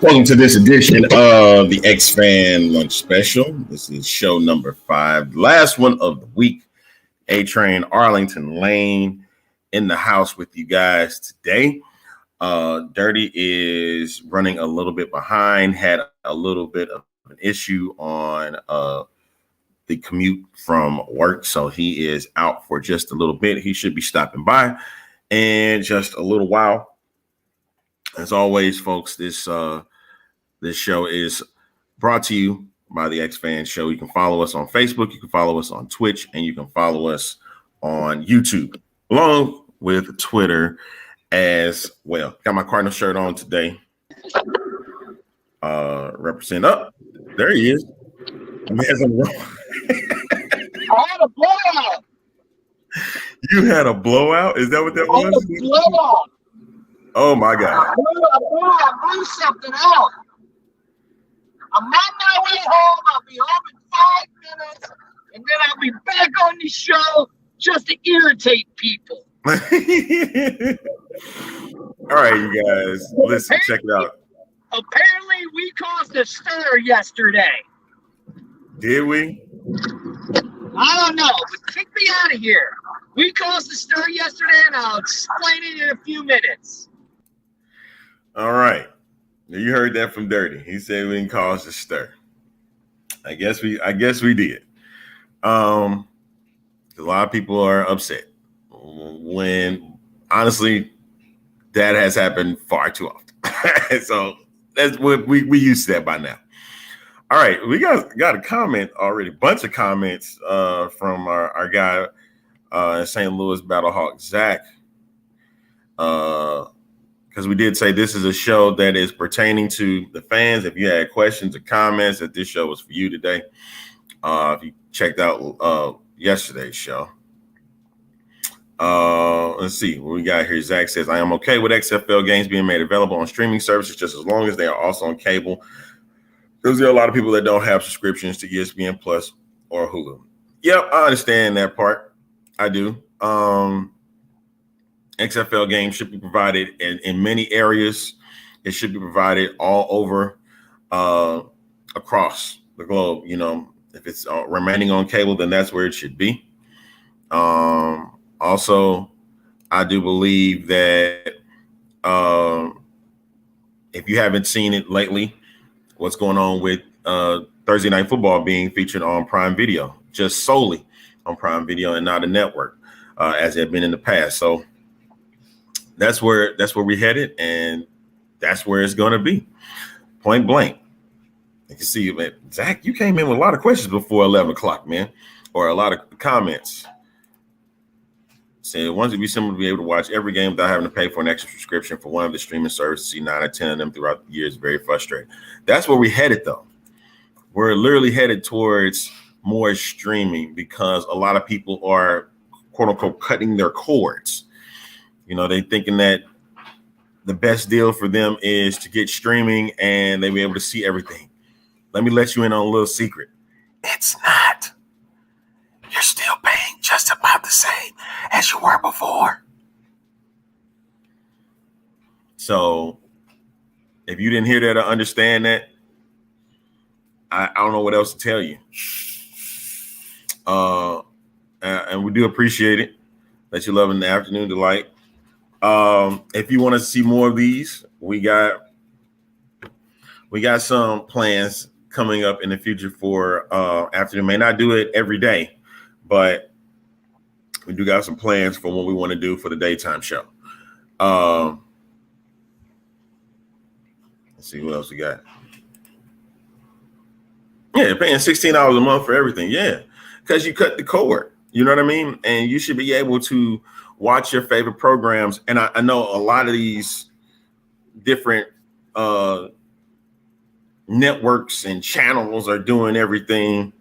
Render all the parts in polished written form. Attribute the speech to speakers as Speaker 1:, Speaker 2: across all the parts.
Speaker 1: Welcome to this edition of the X Fan Lunch Special. This is show number 5, the last one of the week. A-Train, Arlington Lane in the house with you guys today. Dirty is running a little bit behind, had a little bit of an issue on the commute from work, so he is out for just a little bit. He should be stopping by in just a little while. As always, folks, this show is brought to you by the X Fan Show. You can follow us on Facebook, you can follow us on Twitch, and you can follow us on YouTube, along with Twitter as well. Got my Cardinal shirt on today. Represent up. There he is. I
Speaker 2: had a blowout.
Speaker 1: You had a blowout? Is that what that was?
Speaker 2: A blowout.
Speaker 1: Oh my God.
Speaker 2: I blew something out. I'm on my way home. I'll be home in 5 minutes, and then I'll be back on the show just to irritate people.
Speaker 1: All right, you guys. Listen, check it out.
Speaker 2: Apparently, we caused a stir yesterday.
Speaker 1: Did we?
Speaker 2: I don't know, but kick me out of here. We caused a stir yesterday, and I'll explain it in a few minutes.
Speaker 1: All right. You heard that from Dirty. He said we didn't cause a stir. I guess we did. A lot of people are upset when honestly that has happened far too often. So that's what we used to that by now. All right, we got a comment already, bunch of comments from our guy St. Louis Battlehawk Zach. Because we did say this is a show that is pertaining to the fans. If you had questions or comments, that this show was for you today. If you checked out yesterday's show. Let's see what we got here. Zach says, I am okay with XFL games being made available on streaming services just as long as they are also on cable. Because there are a lot of people that don't have subscriptions to ESPN Plus or Hulu. Yep, I understand that part. I do. XFL games should be provided in many areas. It should be provided all over across the globe. You know, if it's remaining on cable, then that's where it should be. Also, I do believe that if you haven't seen it lately, what's going on with Thursday Night Football being featured on Prime Video, just solely on Prime Video and not a network, as it had been in the past. So that's where we headed, and that's where it's going to be, point blank. You can see, man, Zach, you came in with a lot of questions before 11 o'clock, man, or a lot of comments. Saying once it be similar to be able to watch every game without having to pay for an extra subscription for one of the streaming services, see 9 or 10 of them throughout the year is very frustrating. That's where we headed, though. We're literally headed towards more streaming because a lot of people are, quote unquote, cutting their cords. You know, they thinking that the best deal for them is to get streaming and they be able to see everything. Let me let you in on a little secret. It's not. You're still paying just about the same as you were before. So if you didn't hear that or understand that, I don't know what else to tell you. And we do appreciate it that you love in the afternoon delight. If you want to see more of these, we got some plans coming up in the future for afternoon. May not do it every day, but we do got some plans for what we want to do for the daytime show. Let's see what else we got. Yeah, paying $16 a month for everything. Yeah, because you cut the cord. You know what I mean? And you should be able to watch your favorite programs. And I know a lot of these different networks and channels are doing everything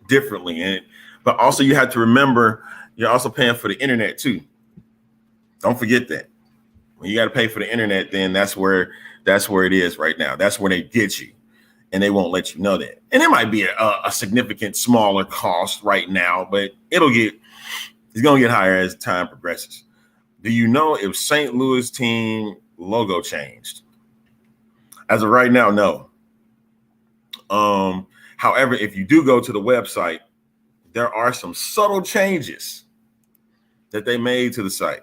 Speaker 1: differently. But also you have to remember, you're also paying for the internet too. Don't forget that. When you got to pay for the internet, then that's where it is right now. That's where they get you. And they won't let you know that. And it might be a significant smaller cost right now, but it's going to get higher as time progresses. Do you know if St. Louis team logo changed? As of right now, no. However, if you do go to the website, there are some subtle changes that they made to the site.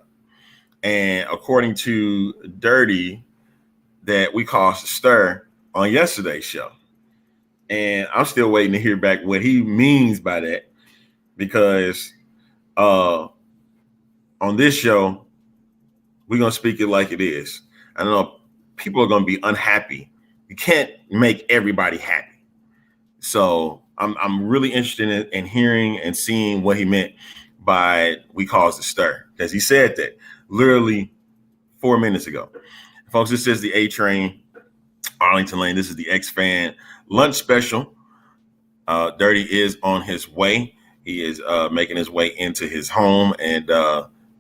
Speaker 1: And according to Dirty, that we caused a stir on yesterday's show. And I'm still waiting to hear back what he means by that, because on this show, we're going to speak it like it is. I know people are going to be unhappy. You can't make everybody happy. So I'm really interested in hearing and seeing what he meant by we caused a stir, because he said that literally 4 minutes ago. Folks, this is the A Train, Arlington Lane. This is the X-Fan lunch special. Dirty is on his way. He is making his way into his home, and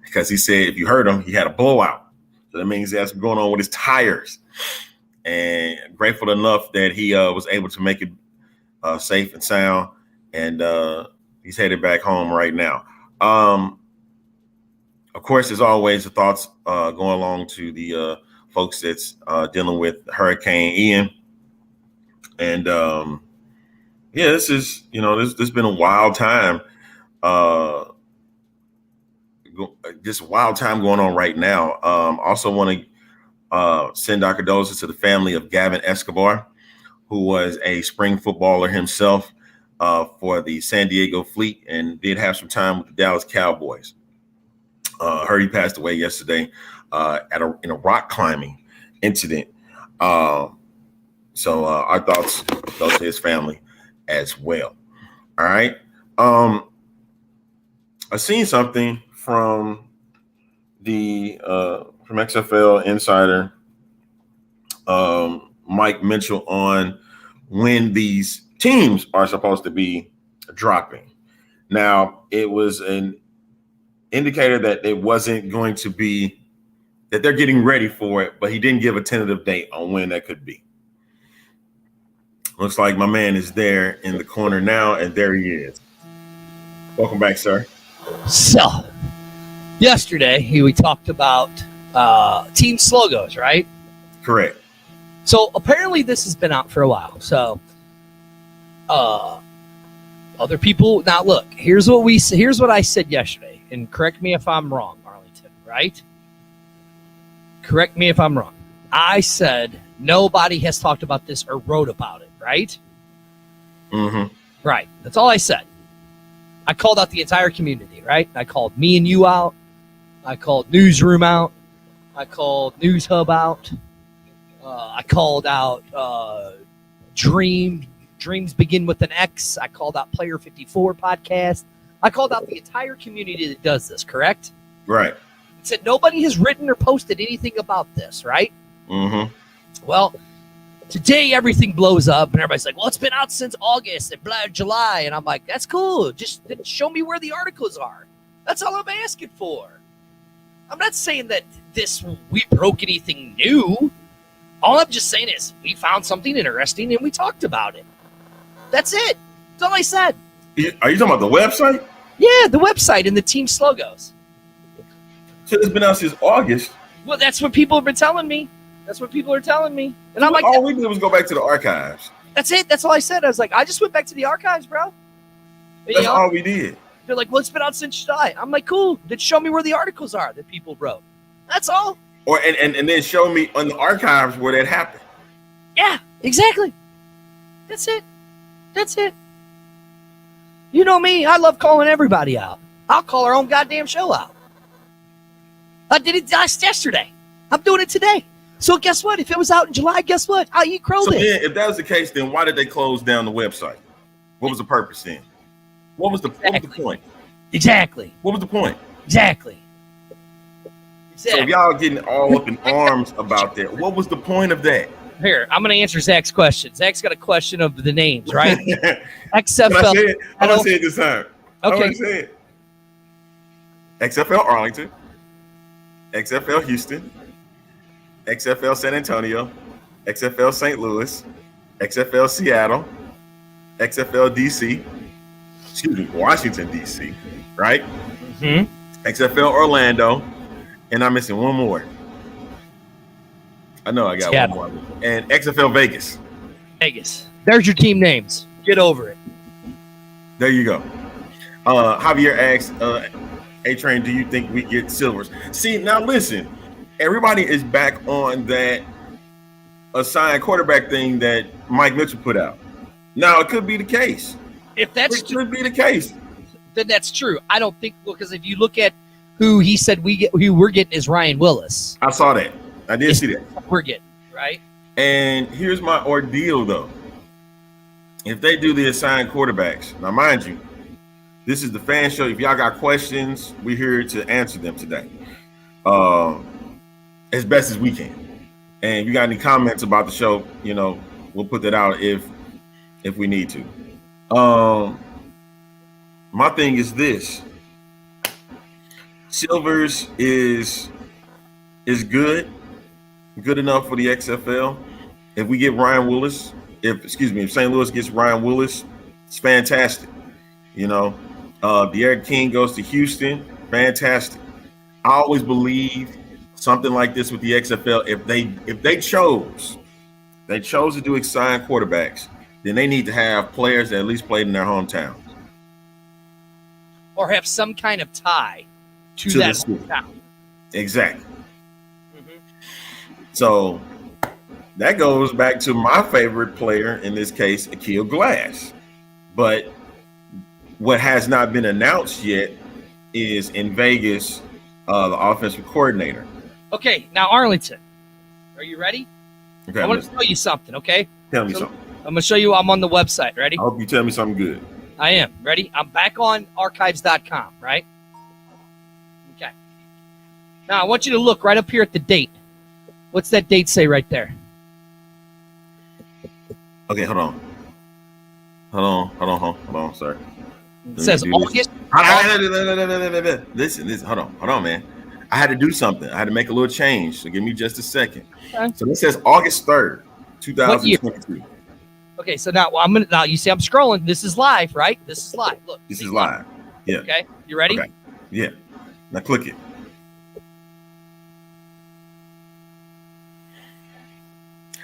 Speaker 1: because he said, if you heard him, he had a blowout. So that means he has something going on with his tires. And grateful enough that he was able to make it safe and sound, and he's headed back home right now. Of course, as always, the thoughts going along to the folks that's dealing with Hurricane Ian. And yeah, this is, this has been a wild time. Just a wild time going on right now. Also want to send our condolences to the family of Gavin Escobar, who was a spring footballer himself for the San Diego Fleet and did have some time with the Dallas Cowboys. Heard he passed away yesterday in a rock climbing incident. So our thoughts go to his family as well. All right. I seen something from from XFL Insider, Mike Mitchell, on when these teams are supposed to be dropping. Now, it was an indicator that it wasn't going to be, that they're getting ready for it, but he didn't give a tentative date on when that could be. Looks like my man is there in the corner now, and there he is. Welcome back, sir.
Speaker 3: So, yesterday we talked about team slogos, right?
Speaker 1: Correct.
Speaker 3: So apparently this has been out for a while. So other people, now look, here's what I said yesterday, and correct me if I'm wrong, Arlington, right? Correct me if I'm wrong. I said nobody has talked about this or wrote about it, right?
Speaker 1: Mm-hmm.
Speaker 3: Right. That's all I said. I called out the entire community, right? I called me and you out. I called Newsroom out. I called News Hub out. I called out Dreams Begin with an X. I called out Player 54 podcast. I called out the entire community that does this, correct?
Speaker 1: Right.
Speaker 3: It said nobody has written or posted anything about this, right?
Speaker 1: Mm-hmm.
Speaker 3: Well, today everything blows up and everybody's like, well, it's been out since August and July. And I'm like, that's cool. Just show me where the articles are. That's all I'm asking for. I'm not saying that we broke anything new. All I'm just saying is we found something interesting and we talked about it. That's it. That's all I said.
Speaker 1: Are you talking about the website?
Speaker 3: Yeah, the website and the team slogos.
Speaker 1: So it's been out since August.
Speaker 3: Well, that's what people have been telling me. That's what people are telling me. And I'm like,
Speaker 1: all we did was go back to the archives.
Speaker 3: That's it. That's all I said. I was like, I just went back to the archives, bro.
Speaker 1: That's all we did.
Speaker 3: They're like, well, it's been out since July. I'm like, cool. Then show me where the articles are that people wrote. That's all.
Speaker 1: Or and then show me on the archives where that happened.
Speaker 3: Yeah, exactly. That's it. That's it. You know me. I love calling everybody out. I'll call our own goddamn show out. I did it yesterday. I'm doing it today. So guess what? If it was out in July, guess what? I'll eat crow then.
Speaker 1: If that was the case, then why did they close down the website? What was the purpose then? What was the point?
Speaker 3: Exactly.
Speaker 1: What was the point?
Speaker 3: Exactly.
Speaker 1: So if y'all getting all up in arms about that, what was the point of that?
Speaker 3: Here, I'm going to answer Zach's question. Zach's got a question of the names, right?
Speaker 1: XFL. I'm going to say it this time.
Speaker 3: Okay.
Speaker 1: I'm going to say it. XFL Arlington, XFL Houston, XFL San Antonio, XFL St. Louis, XFL Seattle, XFL DC, Washington, DC, right?
Speaker 3: Mm-hmm.
Speaker 1: XFL Orlando, and I'm missing one more. I know I got
Speaker 3: Seattle.
Speaker 1: one more. And XFL Vegas.
Speaker 3: Vegas. There's your team names. Get over it.
Speaker 1: There you go. Javier asks, A-Train, do you think we get silvers? See, now listen, everybody is back on that assigned quarterback thing that Mike Mitchell put out. Now, it could be the case.
Speaker 3: If that's
Speaker 1: It could be the case.
Speaker 3: then that's true. I don't think because if you look at who he said who we're getting is Ryan Willis.
Speaker 1: I saw that. I did see that.
Speaker 3: We're getting, right?
Speaker 1: And here's my ordeal, though. If they do the assigned quarterbacks, now mind you, this is the fan show. If y'all got questions, we're here to answer them today, as best as we can. And if you got any comments about the show, we'll put that out if we need to. My thing is this: Silvers is good enough for the XFL. If we get Ryan Willis, if St. Louis gets Ryan Willis, it's fantastic. De'Aaron King goes to Houston, fantastic. I always believe something like this with the XFL. If they chose to do assigned quarterbacks, then they need to have players that at least played in their hometowns.
Speaker 3: Or have some kind of tie to that town.
Speaker 1: Exactly. So that goes back to my favorite player in this case, Akil Glass. But what has not been announced yet is in Vegas, the offensive coordinator.
Speaker 3: Okay, now Arlington, are you ready?
Speaker 1: Okay,
Speaker 3: I want to show you something, okay?
Speaker 1: Tell me something.
Speaker 3: I'm going to show you I'm on the website. Ready?
Speaker 1: I hope you tell me something good.
Speaker 3: I am. Ready? I'm back on archives.com, right? Okay. Now, I want you to look right up here at the date. What's that date say right there?
Speaker 1: Okay, hold on. Sorry.
Speaker 3: It says August.
Speaker 1: Listen, hold on, man. I had to do something. I had to make a little change. So give me just a second.
Speaker 3: Okay.
Speaker 1: So this says August 3rd, 2022.
Speaker 3: Okay, so now you see I'm scrolling. This is live, right? This is live. Look.
Speaker 1: This is live. Yeah.
Speaker 3: Okay. You ready?
Speaker 1: Okay. Yeah. Now click it.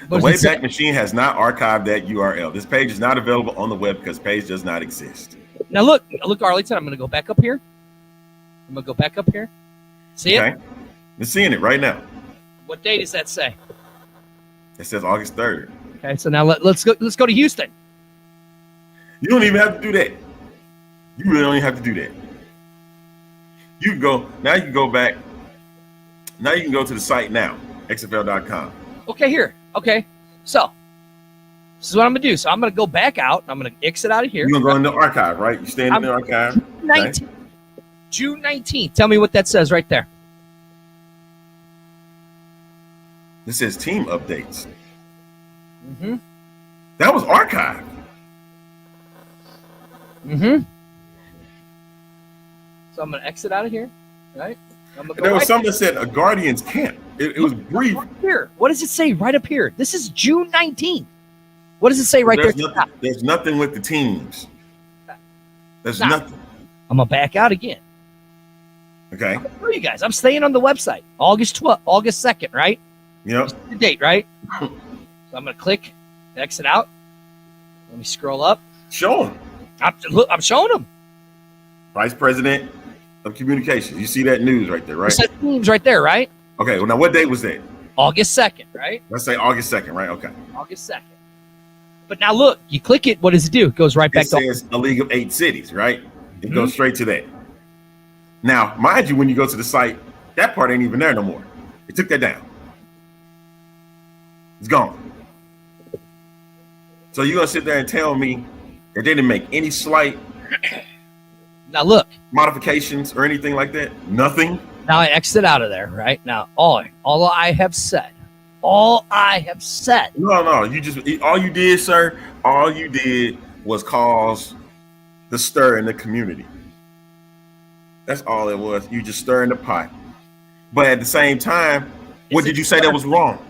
Speaker 1: The Wayback Machine has not archived that URL. This page is not available on the web because page does not exist.
Speaker 3: Now look, Arlington. I'm going to go back up here. See it?
Speaker 1: Okay. I'm seeing it right now.
Speaker 3: What date does that say?
Speaker 1: It says August 3rd.
Speaker 3: Okay, so now let's go to Houston.
Speaker 1: You don't even have to do that. You really don't even have to do that. You can go back. Now you can go to the site now, xfl.com.
Speaker 3: Okay, here. Okay, so this is what I'm going to do. So I'm going to go back out. I'm going to exit out of here.
Speaker 1: You're going to go in the archive, right? You staying in the archive?
Speaker 3: June 19th. Tell me what that says right there.
Speaker 1: This says team updates.
Speaker 3: Mm-hmm.
Speaker 1: That was archived.
Speaker 3: Mm-hmm. So I'm going to exit out of here, right?
Speaker 1: There was something that said a Guardians camp. It was brief.
Speaker 3: Right here. What does it say right up here? This is June 19th. What does it say right there?
Speaker 1: There's nothing with the teams. There's nothing.
Speaker 3: I'm going to back out again.
Speaker 1: Okay.
Speaker 3: I'm for you guys. I'm staying on the website. August 2nd, right?
Speaker 1: Yep.
Speaker 3: The date, right? So I'm going to click, exit out. Let me scroll up.
Speaker 1: Show them.
Speaker 3: I'm showing them.
Speaker 1: Vice President of Communications. You see that news right there, right?
Speaker 3: It says teams right there, right?
Speaker 1: Okay. Well, now what date was that?
Speaker 3: August 2nd, right?
Speaker 1: Let's say August 2nd, right? Okay.
Speaker 3: August 2nd. But now look, you click it. What does it do? It goes right back to.
Speaker 1: It says a league of 8 cities, right? It goes straight to that. Now, mind you, when you go to the site, that part ain't even there no more. It took that down. It's gone. So you're going to sit there and tell me that they didn't make any slight
Speaker 3: Now look.
Speaker 1: modifications or anything like that? Nothing?
Speaker 3: Now I exit out of there, right? Now, all I have said.
Speaker 1: No, all you did, sir, was cause the stir in the community. That's all it was. You just stirring the pot. But at the same time, what did you say that was wrong?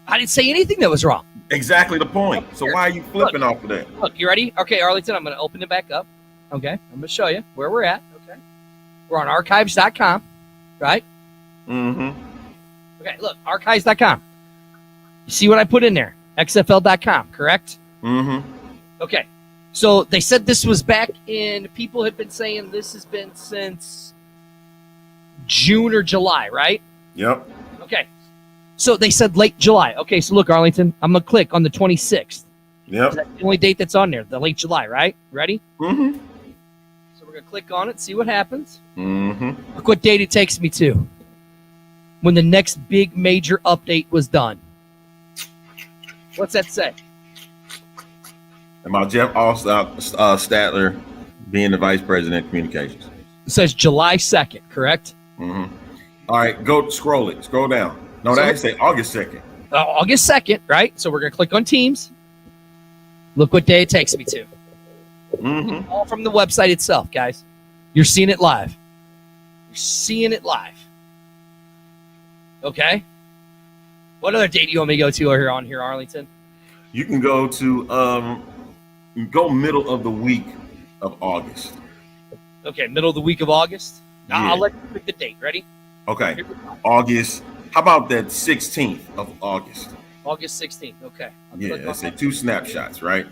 Speaker 3: I didn't say anything that was wrong.
Speaker 1: Exactly the point. So why are you flipping off of that?
Speaker 3: Look, you ready? Okay, Arlington, I'm going to open it back up. Okay, I'm going to show you where we're at. Okay, we're on archives.com, right?
Speaker 1: Mm-hmm.
Speaker 3: Okay, look, archives.com. You see what I put in there? XFL.com, correct?
Speaker 1: Mm-hmm.
Speaker 3: Okay. So they said this was back in, people have been saying this has been since June or July, right?
Speaker 1: Yep.
Speaker 3: Okay. So they said late July. Okay, so look, Arlington, I'm going to click on the 26th.
Speaker 1: Yep.
Speaker 3: That's the only date that's on there, the late July, right? Ready?
Speaker 1: Mm-hmm.
Speaker 3: So we're going to click on it, see what happens.
Speaker 1: Mm-hmm.
Speaker 3: Look what date it takes me to. When the next big major update was done. What's that say?
Speaker 1: About Jeff Statler being the vice president of communications.
Speaker 3: It says July 2nd, correct?
Speaker 1: Mm-hmm. All right, scroll down. No,
Speaker 3: So-
Speaker 1: that say August 2nd.
Speaker 3: August 2nd, right? So we're going to click on Teams. Look what day it takes me to.
Speaker 1: Mm-hmm.
Speaker 3: All from the website itself, guys. You're seeing it live. You're seeing it live. Okay? What other date do you want me to go to here on here, Arlington?
Speaker 1: You can go to go middle of the week of August.
Speaker 3: Okay, middle of the week of August. Now,
Speaker 1: Yeah.
Speaker 3: I'll let you pick the date. Ready?
Speaker 1: Okay.
Speaker 3: Here we go.
Speaker 1: August. How about that 16th of August?
Speaker 3: August 16th. Okay. I'll
Speaker 1: Yeah,
Speaker 3: click on
Speaker 1: that's
Speaker 3: that.
Speaker 1: 2 snapshots, right?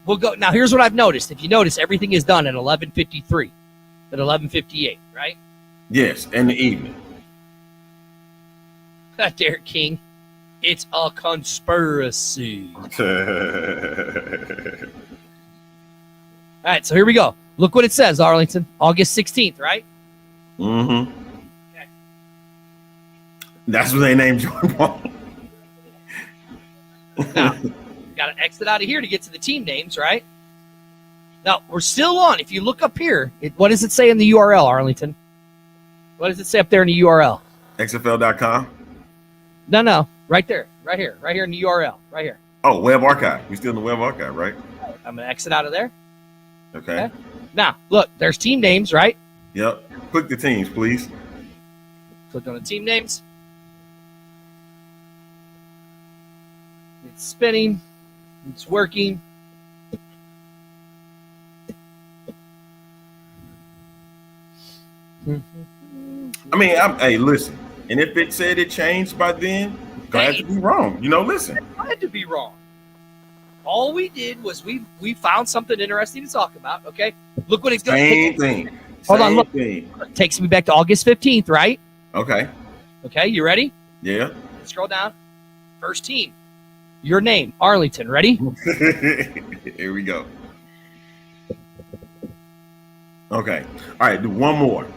Speaker 3: We'll go. Now, here's what I've noticed. If you notice, everything is done at 11:53, at 11:58, right?
Speaker 1: Yes, in the evening.
Speaker 3: Derek King, it's a conspiracy. All right, so here we go. Look what it says, Arlington. August 16th, right?
Speaker 1: Mm-hmm.
Speaker 3: Okay.
Speaker 1: That's what they named Jordan Paul.
Speaker 3: Now, got to exit out of here to get to the team names, right? Now, we're still on. If you look up here, what does it say in the URL, Arlington? What does it say up there in the URL?
Speaker 1: XFL.com.
Speaker 3: No. Right there. Right here in the URL. Right here.
Speaker 1: Oh, web archive. We still in the web archive, right?
Speaker 3: I'm going to exit out of there.
Speaker 1: Okay.
Speaker 3: Okay. Now, look, there's team names, right?
Speaker 1: Yep. Click the teams, please.
Speaker 3: Click on the team names. It's spinning. It's working.
Speaker 1: I mean, hey, listen. And if it said it changed by then, glad to be wrong. Listen.
Speaker 3: I had to be wrong. All we did was we found something interesting to talk about. Okay, look what it's doing.
Speaker 1: Same thing.
Speaker 3: Hold on, look.
Speaker 1: Thing.
Speaker 3: It takes me back to August 15th, right?
Speaker 1: Okay.
Speaker 3: Okay, you ready?
Speaker 1: Yeah.
Speaker 3: Scroll down. First team. Your name, Arlington. Ready?
Speaker 1: Here we go. Okay. All right. Do one more.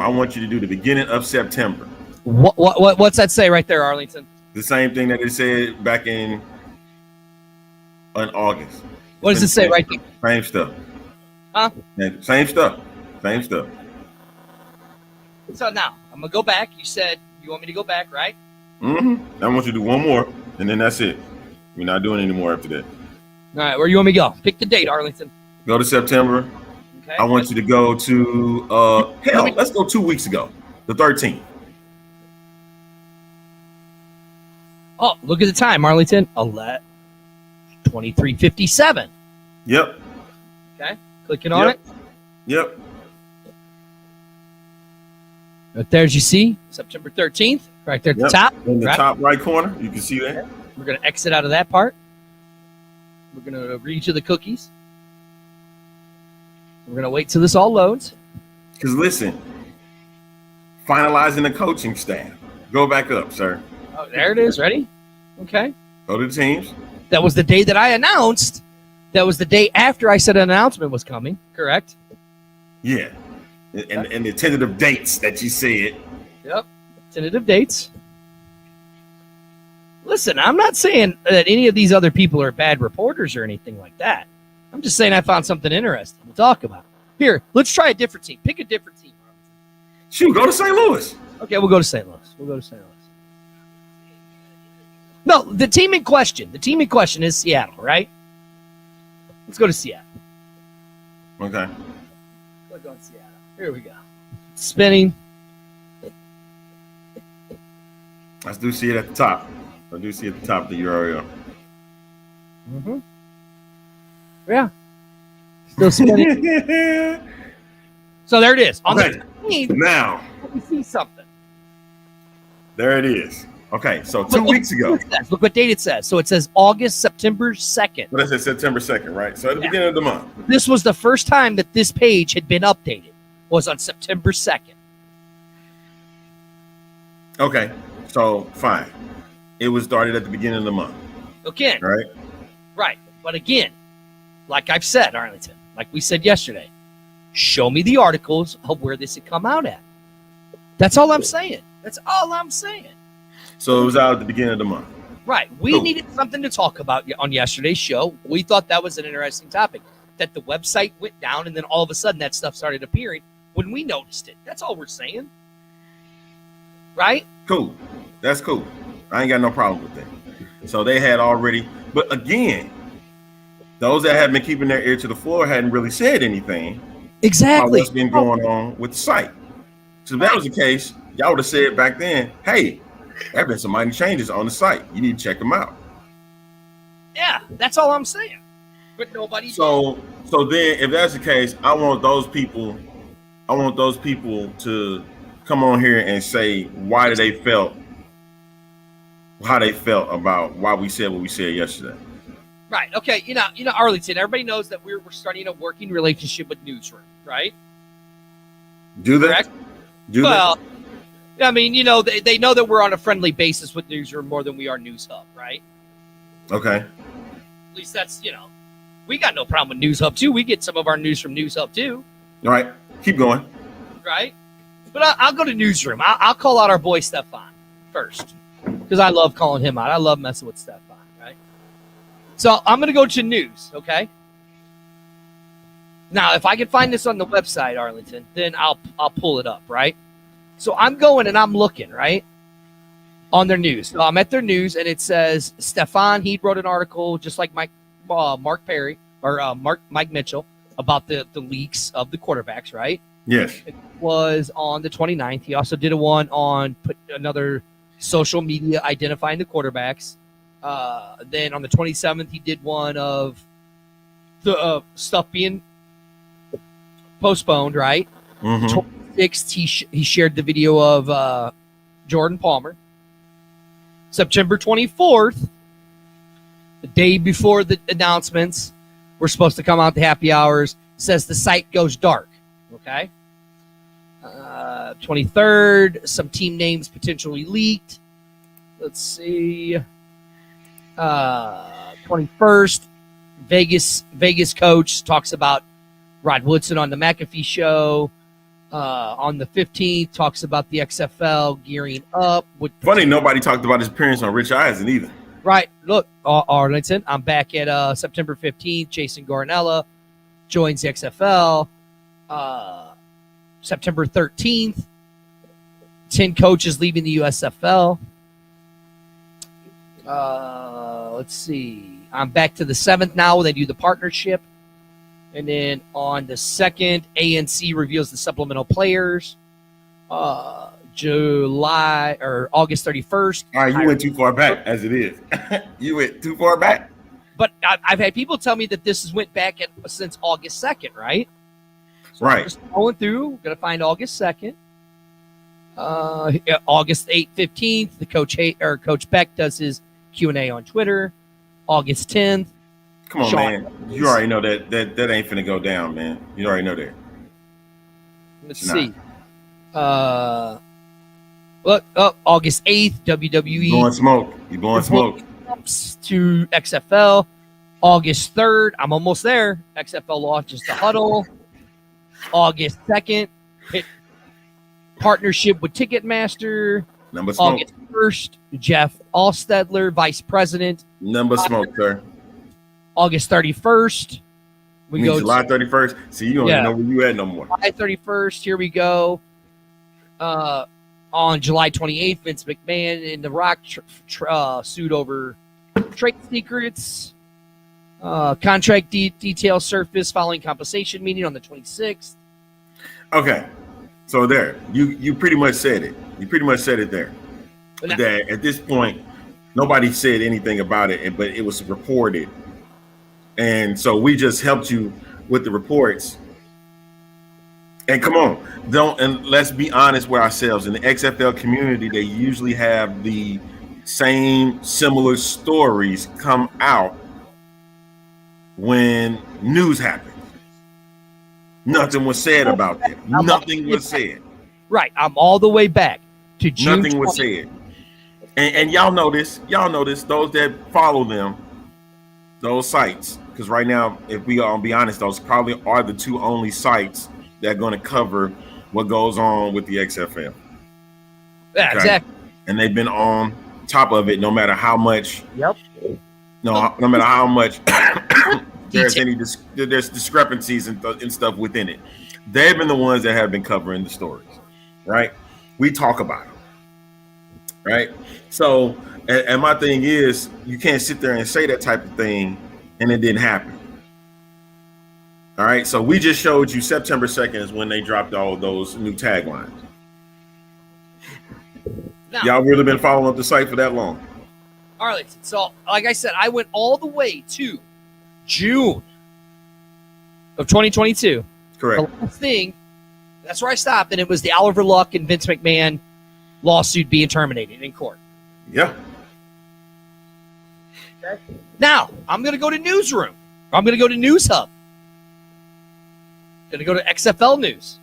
Speaker 1: I want you to do the beginning of September.
Speaker 3: What's that say right there, Arlington?
Speaker 1: The same thing that it said back in August.
Speaker 3: What does it say right there?
Speaker 1: Same stuff.
Speaker 3: Huh?
Speaker 1: Same stuff.
Speaker 3: So now I'm gonna go back. You said you want me to go back, right?
Speaker 1: Mm-hmm. I want you to do one more, and then that's it. We're not doing any more after that.
Speaker 3: All right, where you want me to go? Pick the date, Arlington.
Speaker 1: Go to September.
Speaker 3: Okay.
Speaker 1: I want you to go to let's go 2 weeks ago, the 13th.
Speaker 3: Oh, look at the time, Arlington. 23:57.
Speaker 1: Yep.
Speaker 3: Okay. Clicking on it.
Speaker 1: Yep.
Speaker 3: Right there, as you see, September 13th, right there at the top.
Speaker 1: In the
Speaker 3: right?
Speaker 1: top right corner, you can see that.
Speaker 3: We're going to exit out of that part. We're going to read to the cookies. We're going to wait till this all loads.
Speaker 1: Because listen, finalizing the coaching staff. Go back up, sir.
Speaker 3: Oh, there it is. Ready? Okay.
Speaker 1: Go to the teams.
Speaker 3: That was the day that I announced. That was the day after I said an announcement was coming. Correct?
Speaker 1: Yeah. And the tentative dates that you said.
Speaker 3: Yep. Tentative dates. Listen, I'm not saying that any of these other people are bad reporters or anything like that. I'm just saying I found something interesting to talk about. Here, let's try a different team. Pick a different team.
Speaker 1: Shoot, go to St. Louis.
Speaker 3: Okay, we'll go to St. Louis. No, the team in question is Seattle, right? Let's go to Seattle.
Speaker 1: Okay.
Speaker 3: Click on Seattle. Here we go. Spinning.
Speaker 1: I do see it at the top. I do see at the top of the URL.
Speaker 3: Mm-hmm. Yeah. Still spinning. So there it is. On
Speaker 1: Okay.
Speaker 3: the team,
Speaker 1: Now,
Speaker 3: we see something.
Speaker 1: There it is. Okay, so 2 weeks ago.
Speaker 3: Look what date it says. So it says September 2nd.
Speaker 1: What I said, September 2nd, right? So at the beginning of the month.
Speaker 3: This was the first time that this page had been updated. Was on September 2nd.
Speaker 1: Okay, so fine. It was started at the beginning of the month.
Speaker 3: Again.
Speaker 1: Right?
Speaker 3: Right. But again, like I've said, Arlington, like we said yesterday, show me the articles of where this had come out at. That's all I'm saying. That's all I'm saying.
Speaker 1: So it was out at the beginning of the month.
Speaker 3: Right. We needed something to talk about on yesterday's show. We thought that was an interesting topic. That the website went down and then all of a sudden that stuff started appearing when we noticed it. That's all we're saying. Right?
Speaker 1: Cool. That's cool. I ain't got no problem with that. So they had already, but again, those that had been keeping their ear to the floor hadn't really said anything.
Speaker 3: Exactly.
Speaker 1: About what's been going on with the site. So if that was the case, y'all would have said back then, hey, there have been some minor changes on the site. You need to check them out.
Speaker 3: Yeah, that's all I'm saying. But nobody.
Speaker 1: So then, if that's the case, I want those people to come on here and say how they felt about why we said what we said yesterday.
Speaker 3: Right. Okay. You know, Arlington. Everybody knows that we're starting a working relationship with Newsroom, right?
Speaker 1: Do they?
Speaker 3: Correct? Well, I mean, they know that we're on a friendly basis with Newsroom more than we are News Hub, right?
Speaker 1: Okay.
Speaker 3: At least that's, we got no problem with News Hub too. We get some of our news from News Hub too.
Speaker 1: All right. Keep going.
Speaker 3: Right. But I'll go to Newsroom. I'll call out our boy Stefan first because I love calling him out. I love messing with Stefan, right? So I'm going to go to news, okay? Now, if I can find this on the website, Arlington, then I'll pull it up, right? So I'm going and I'm looking, right, on their news. So I'm at their news, and it says Stefan, he wrote an article just like Mark Mitchell about the leaks of the quarterbacks, right?
Speaker 1: Yes.
Speaker 3: It was on the 29th. He also did one on another social media identifying the quarterbacks. Then on the 27th, he did one of the stuff being postponed, right?
Speaker 1: Mm-hmm.
Speaker 3: 26th, he shared the video of Jordan Palmer. September 24th, the day before the announcements were supposed to come out, the happy hours, says the site goes dark. Okay. 23rd, some team names potentially leaked. Let's see. 21st, Vegas coach talks about Rod Woodson on the McAfee show. On the 15th, talks about the XFL gearing up.
Speaker 1: Funny, nobody talked about his appearance on Rich Eisen either.
Speaker 3: Right. Look, Arlington, I'm back at September 15th. Jason Garnella joins the XFL. September 13th, 10 coaches leaving the USFL. Let's see. I'm back to the 7th now. They do the partnership. And then on the 2nd, ANC reveals the supplemental players. July or August 31st.
Speaker 1: All right, you went too far back as it is. You went too far back.
Speaker 3: But I've had people tell me that this went back since August 2nd, right? So
Speaker 1: right.
Speaker 3: I'm just going through. We're going to find August 2nd. August 15th, the Coach Beck does his Q&A on Twitter. August 10th.
Speaker 1: Come on, man. You already know that ain't finna go down, man. You already know that.
Speaker 3: Let's see. August 8th, WWE.
Speaker 1: You blowing smoke. You blowing smoke.
Speaker 3: To XFL. August 3rd, I'm almost there. XFL launches the huddle. August 2nd, partnership with Ticketmaster.
Speaker 1: Number smoke.
Speaker 3: August 1st, Jeff Alstedler, vice president.
Speaker 1: Number smoke, sir.
Speaker 3: August 31st. We go
Speaker 1: July 31st. See, you don't even know where you at no more.
Speaker 3: July 31st. Here we go. On July 28th, Vince McMahon and The Rock sued over trade secrets. Contract details surface following compensation meeting on the 26th.
Speaker 1: Okay. So there. You pretty much said it. You pretty much said it there. That at this point, nobody said anything about it, but it was reported. And so we just helped you with the reports And come on, let's be honest with ourselves. In the XFL community, they usually have the same similar stories come out when news happens. Nothing was said about that. Nothing was said.
Speaker 3: Right. I'm all the way back to June.
Speaker 1: Nothing was said. And y'all know this. Y'all know this. Those that follow them, those sites, because right now, if we all be honest, those probably are the two only sites that are going to cover what goes on with the XFL.
Speaker 3: Yeah, okay? Exactly.
Speaker 1: And they've been on top of it, no matter how much.
Speaker 3: Yep.
Speaker 1: No matter how much there's discrepancies and stuff within it. They've been the ones that have been covering the stories, right? We talk about them, right? So, and my thing is, you can't sit there and say that type of thing and it didn't happen. All right, so we just showed you September 2nd is when they dropped all those new taglines. Now, y'all really been following up the site for that long?
Speaker 3: Arlington. So, like I said, I went all the way to June of 2022.
Speaker 1: Correct.
Speaker 3: The last thing, that's where I stopped, and it was the Oliver Luck and Vince McMahon lawsuit being terminated in court.
Speaker 1: Yeah.
Speaker 3: Okay. Now, I'm going to go to Newsroom. I'm going to go to News Hub. I'm going to go to XFL News.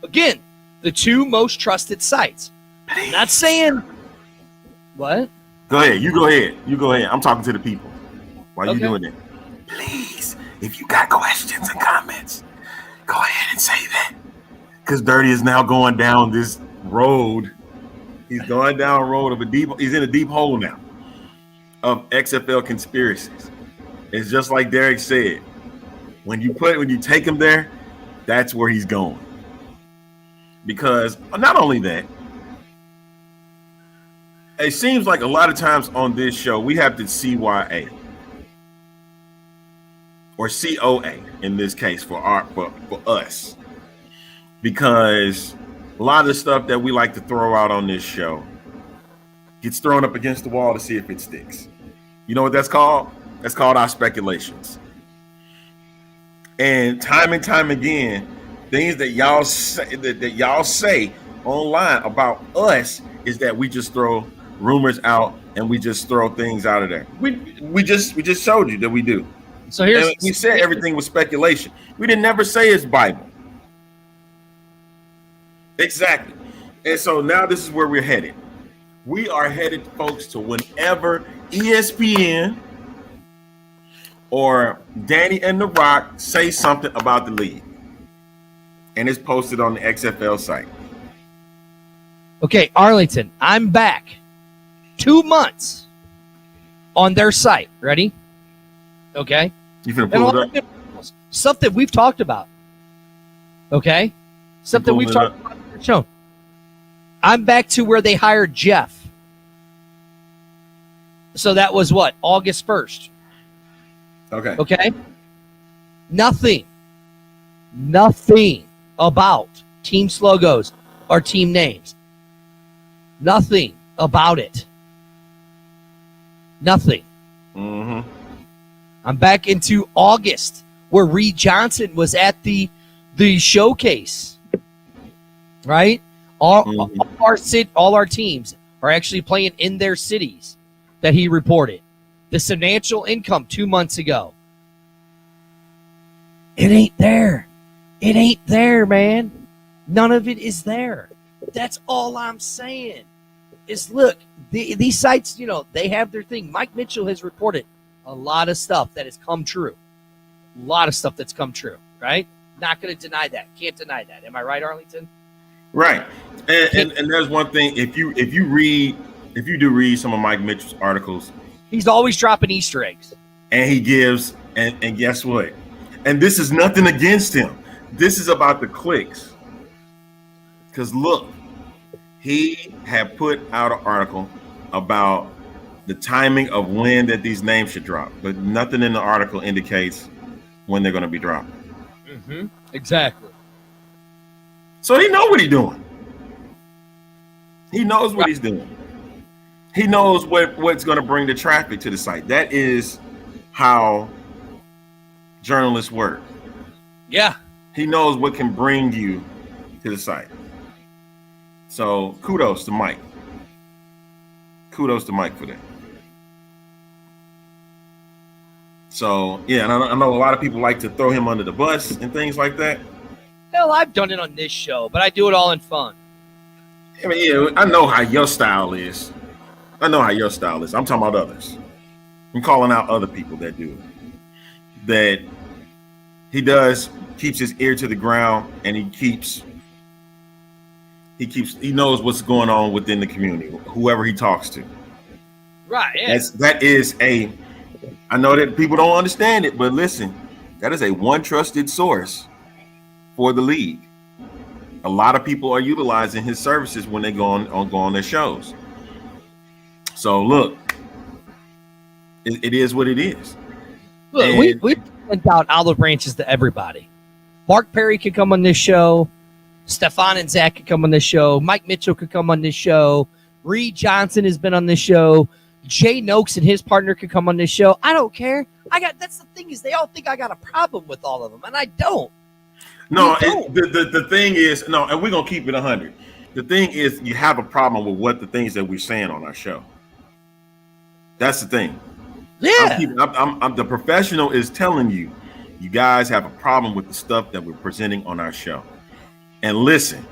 Speaker 3: Again, the two most trusted sites. I'm not saying... What?
Speaker 1: Go ahead. You go ahead. You go ahead. I'm talking to the people while you're doing it. Please, if you got questions and comments, go ahead and say that. Because Dirty is now going down this road. He's going down a road of he's in a deep hole now of XFL conspiracies. It's just like Derek said. When you take him there, that's where he's going. Because not only that, it seems like a lot of times on this show, we have to CYA or COA in this case for us, because a lot of the stuff that we like to throw out on this show gets thrown up against the wall to see if it sticks. You know what that's called? That's called our speculations. And time again, things that y'all say online about us is that we just throw rumors out and we just throw things out of there. We just showed you that we do.
Speaker 3: So we
Speaker 1: said everything was speculation. We didn't never say it's Bible. Exactly. And so now this is where we're headed. We are headed, folks, to whenever ESPN or Danny and The Rock say something about the league. And it's posted on the XFL site.
Speaker 3: Okay, Arlington, I'm back 2 months on their site. Ready? Okay.
Speaker 1: You finna pull it up?
Speaker 3: Stuff that we've talked about. Okay? Stuff that we've talked about on the show. I'm back to where they hired Jeff. So that was what? August 1st.
Speaker 1: Okay.
Speaker 3: Okay? Nothing about team logos or team names. Nothing about it. Nothing.
Speaker 1: Mm-hmm.
Speaker 3: I'm back into August where Reed Johnson was at the showcase. Right? All our teams are actually playing in their cities that he reported. The financial income 2 months ago. It ain't there. It ain't there, man. None of it is there. That's all I'm saying. Is look, these sites, they have their thing. Mike Mitchell has reported a lot of stuff that has come true. A lot of stuff that's come true, right? Not going to deny that. Can't deny that. Am I right, Arlington?
Speaker 1: Right. And there's one thing. If you do read some of Mike Mitchell's articles,
Speaker 3: he's always dropping Easter eggs.
Speaker 1: And he gives, and guess what? And this is nothing against him. This is about the clicks. Because look, he had put out an article about the timing of when that these names should drop, but nothing in the article indicates when they're going to be dropped.
Speaker 3: Mm-hmm. Exactly.
Speaker 1: So he knows what he's doing. He knows what he's doing. He knows what's going to bring the traffic to the site. That is how journalists work.
Speaker 3: Yeah.
Speaker 1: He knows what can bring you to the site. So kudos to Mike. Kudos to Mike for that. So yeah, and I know a lot of people like to throw him under the bus and things like that.
Speaker 3: Hell, I've done it on this show, but I do it all in fun.
Speaker 1: I mean, yeah, I know how your style is. I'm talking about others. I'm calling out other people that do it. That he keeps his ear to the ground, and he knows what's going on within the community, whoever he talks to.
Speaker 3: Right. Yeah.
Speaker 1: I know that people don't understand it, but listen, that is a one trusted source for the league. A lot of people are utilizing his services when they go on their shows. So look, it is what it is.
Speaker 3: Look, we sent out olive branches to everybody. Mark Perry could come on this show. Stefan and Zach could come on this show. Mike Mitchell could come on this show. Reed Johnson has been on this show. Jay Noakes and his partner could come on this show. I don't care. That's the thing is they all think I got a problem with all of them, and I don't.
Speaker 1: No, the thing is, no, and we're going to keep it 100. The thing is, you have a problem with what the things that we're saying on our show. That's the thing.
Speaker 3: Yeah.
Speaker 1: I'm the professional is telling you, you guys have a problem with the stuff that we're presenting on our show. And listen,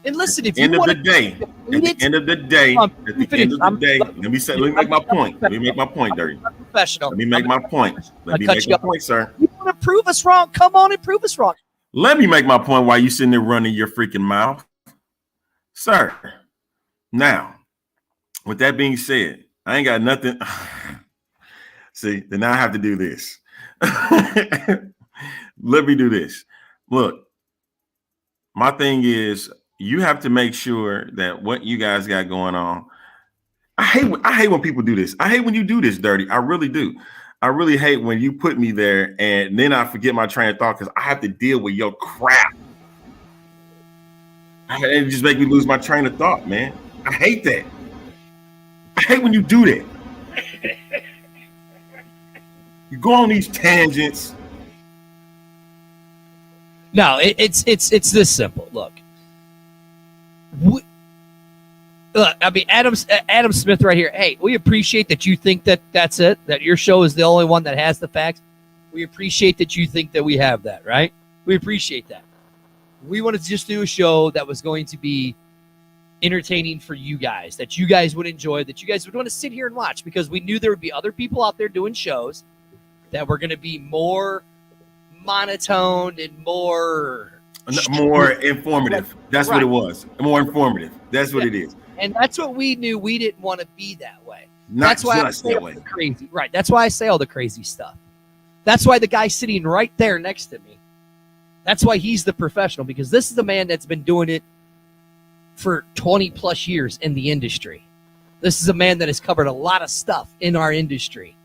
Speaker 3: if
Speaker 1: end of the day, at the end of the day, let me make my point. Let me make my point, Dirty.
Speaker 3: Professional.
Speaker 1: Let me make my point. Let me make my point, sir.
Speaker 3: You want to prove us wrong? Come on and prove us wrong.
Speaker 1: Let me make my point while you sitting there running your freaking mouth, sir. Now, with that being said, I ain't got nothing. See, then I have to do this. Let me do this. Look, my thing is you have to make sure that what you guys got going on. I hate when people do this. I hate when you do this, Dirty. I really do. I really hate when you put me there and then I forget my train of thought because I have to deal with your crap. It just make me lose my train of thought, man. I hate that. I hate when you do that. You go on these tangents.
Speaker 3: No, it's this simple. Look, I mean, Adam Smith right here. Hey, we appreciate that you think that that's it, that your show is the only one that has the facts. We appreciate that you think that we have that, right? We appreciate that. We wanted to just do a show that was going to be entertaining for you guys, that you guys would enjoy, that you guys would want to sit here and watch, because we knew there would be other people out there doing shows that were going to be more monotone and more
Speaker 1: informative. That's right. What it was. More informative. That's what it is. And
Speaker 3: that's what we knew. We didn't want to be that way.
Speaker 1: That's why I say all the
Speaker 3: crazy. Right. That's why I say all the crazy stuff. That's why the guy sitting right there next to me, that's why he's the professional, because this is the man that's been doing it for 20 plus years in the industry. This is a man that has covered a lot of stuff in our industry.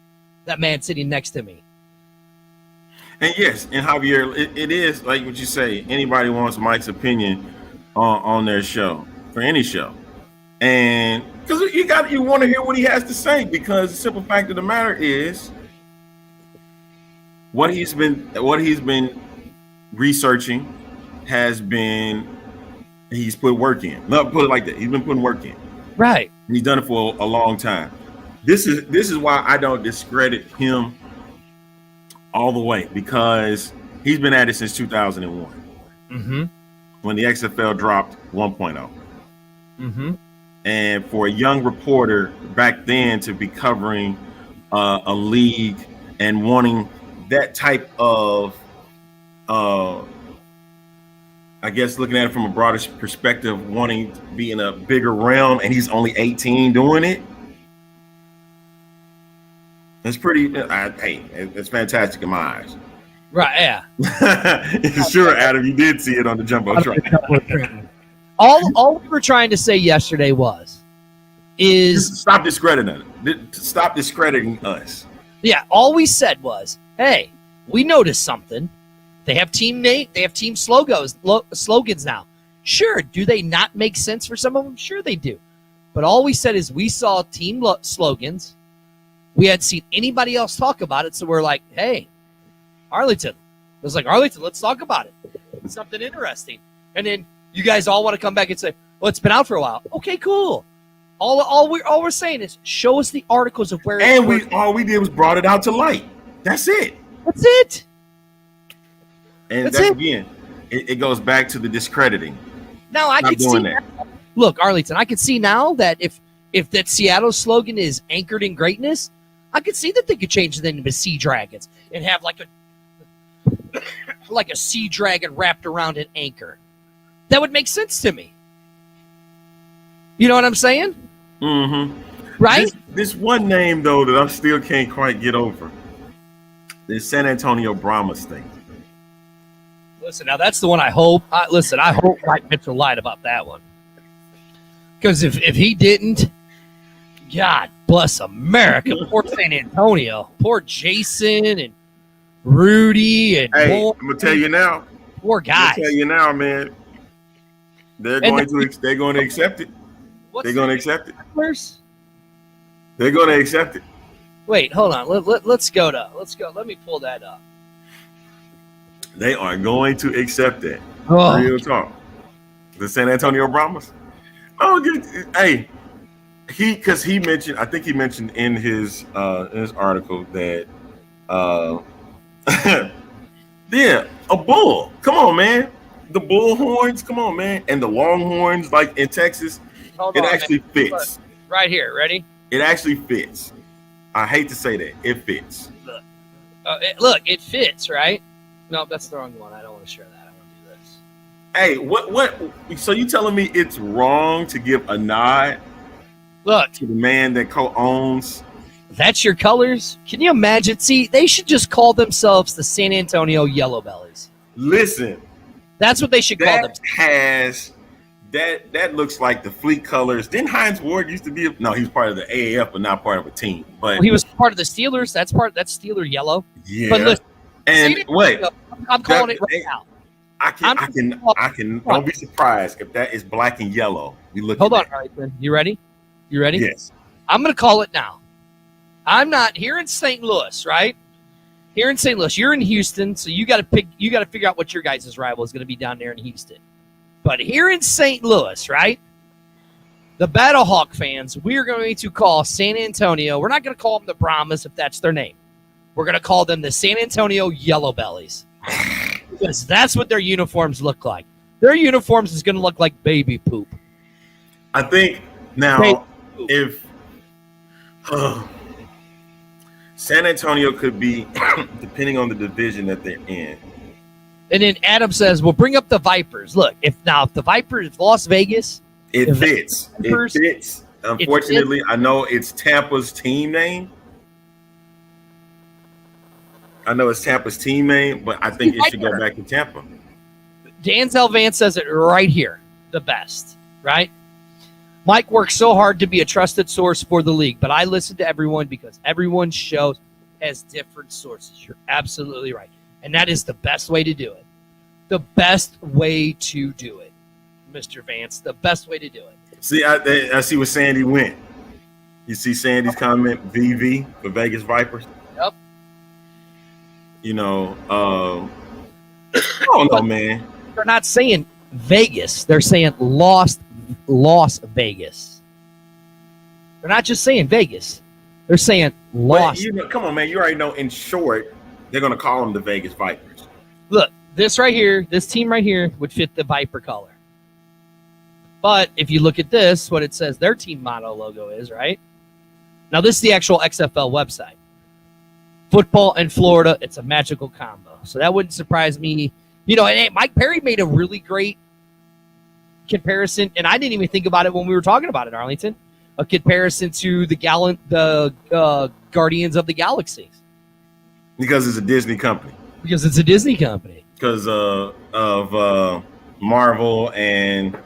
Speaker 3: That man sitting next to me.
Speaker 1: And yes, and Javier, it is like what you say. Anybody wants Mike's opinion on their show, for any show, and because you want to hear what he has to say, because the simple fact of the matter is what he's been researching he's put work in. Not put it like that. He's been putting work in.
Speaker 3: Right.
Speaker 1: And he's done it for a long time. This is why I don't discredit him all the way, because he's been at it since 2001, when the XFL dropped 1.0. And for a young reporter back then to be covering a league and wanting that type of, I guess looking at it from a broader perspective, wanting to be in a bigger realm, and he's only 18 doing it. It's pretty. It's fantastic in my eyes.
Speaker 3: Right? Yeah.
Speaker 1: Sure, Adam, you did see it on the jumbotron.
Speaker 3: All we were trying to say yesterday is
Speaker 1: stop discrediting it. Stop discrediting us.
Speaker 3: Yeah. All we said was, hey, we noticed something. They have team slogans now. Sure. Do they not make sense for some of them? Sure, they do. But all we said is we saw team slogans. We hadn't seen anybody else talk about it, so we're like, hey, Arlington, was like, Arlington, let's talk about it. It's something interesting. And then you guys all want to come back and say, well, it's been out for a while. Okay, cool. All we're saying is show us the articles of where.
Speaker 1: And all we did was brought it out to light. That's it.
Speaker 3: That's it.
Speaker 1: And that's again, it goes back to the discrediting.
Speaker 3: Now I can see that. Look, Arlington, I can see now that if that Seattle slogan is anchored in greatness, I could see that they could change the name to Sea Dragons and have like a sea dragon wrapped around an anchor. That would make sense to me. You know what I'm saying?
Speaker 1: Mm-hmm.
Speaker 3: Right?
Speaker 1: This one name, though, that I still can't quite get over. This San Antonio Brahmas thing.
Speaker 3: Listen, now that's the one I hope. I hope Mike Mitchell lied about that one. Because if he didn't, God bless America. Poor San Antonio. Poor Jason and Rudy and
Speaker 1: hey, I'm gonna tell you now.
Speaker 3: Poor guys.
Speaker 1: I'm gonna tell you now, man. They're going to accept it. They're going to accept it. They're going to accept it.
Speaker 3: Wait, hold on. Let's go. Let me pull that up.
Speaker 1: They are going to accept it.
Speaker 3: Oh.
Speaker 1: Real talk. The San Antonio Brahmas. Oh, hey, he mentioned. I think he mentioned in his article that, yeah, a bull. Come on, man. The bull horns. Come on, man. And the longhorns, like in Texas, actually fits.
Speaker 3: Right here. Ready?
Speaker 1: It actually fits. I hate to say that. It fits.
Speaker 3: Look, it fits, right? No, that's the wrong one. I don't want to share that. I want to do this.
Speaker 1: Hey, what? So you telling me it's wrong to give a nod?
Speaker 3: Look,
Speaker 1: to the man that co-owns.
Speaker 3: That's your colors? Can you imagine? See, they should just call themselves the San Antonio Yellow Bellies.
Speaker 1: Listen.
Speaker 3: That's what they should call themselves.
Speaker 1: That looks like the Fleet colors. Didn't Hines Ward used to be? No, he was part of the AAF, but not part of a team. But
Speaker 3: he was part of the Steelers. That's Steeler yellow.
Speaker 1: Yeah.
Speaker 3: But listen,
Speaker 1: and wait,
Speaker 3: I'm calling it right now.
Speaker 1: I can. Don't be surprised if that is black and yellow.
Speaker 3: Hold on, Arlington. You ready?
Speaker 1: Yes.
Speaker 3: I'm going to call it now. I'm not here in St. Louis, right? Here in St. Louis, you're in Houston, so you got to figure out what your guys' rival is going to be down there in Houston. But here in St. Louis, right? The Battlehawk fans, we are going to call San Antonio. We're not going to call them the Brahmas if that's their name. We're going to call them the San Antonio Yellow Bellies. Because that's what their uniforms look like. Their uniforms is going to look like baby poop.
Speaker 1: I think now if San Antonio could be, depending on the division that they're in.
Speaker 3: And then Adam says, "Well, bring up the Vipers. Look, if the Vipers, Las Vegas,
Speaker 1: it fits. It fits. Unfortunately, I know it's Tampa's team name. but I think it should go back to Tampa."
Speaker 3: Danzel Vance says it right here. The best, right? Mike works so hard to be a trusted source for the league, but I listen to everyone because everyone's show has different sources. You're absolutely right. And that is the best way to do it. The best way to do it, Mr. Vance. The best way to do it.
Speaker 1: See, I see where Sandy went. You see Sandy's comment, VV, for Vegas Vipers?
Speaker 3: Yep.
Speaker 1: You know, I don't know, man.
Speaker 3: They're not saying Vegas. They're saying Las Vegas. They're not just saying Vegas. They're saying Las.
Speaker 1: Come on, man. You already know in short, they're going to call them the Vegas Vipers.
Speaker 3: Look, this right here, this team right here would fit the Viper color. But if you look at this, what it says their team motto logo is, right? Now, this is the actual XFL website. Football and Florida, it's a magical combo. So that wouldn't surprise me. You know, and Mike Perry made a really great comparison, and I didn't even think about it when we were talking about it, Arlington. A comparison to the Guardians of the Galaxy.
Speaker 1: Because it's a Disney company.
Speaker 3: Because it's a Disney company.
Speaker 1: Because of Marvel and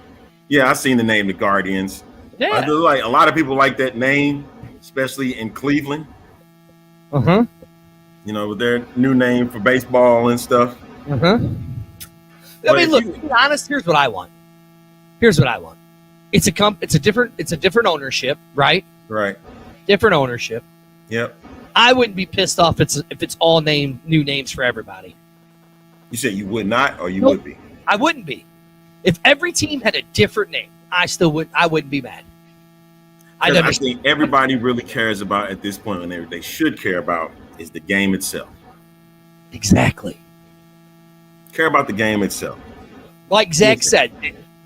Speaker 1: yeah, I've seen the name the Guardians.
Speaker 3: Yeah.
Speaker 1: I do like a lot of people like that name, especially in Cleveland.
Speaker 3: Uh-huh.
Speaker 1: You know, with their new name for baseball and stuff.
Speaker 3: Uh-huh. I mean, look, to be honest, here's what I want. It's a different ownership, right?
Speaker 1: Right.
Speaker 3: Different ownership.
Speaker 1: Yep.
Speaker 3: I wouldn't be pissed off if it's all new names for everybody.
Speaker 1: You said you would not, or you
Speaker 3: Nope.
Speaker 1: would be?
Speaker 3: I wouldn't be. If every team had a different name, I wouldn't be mad. I
Speaker 1: think everybody really cares about at this point, and they should care about, is the game itself.
Speaker 3: Exactly.
Speaker 1: Care about the game itself.
Speaker 3: Like Zach said,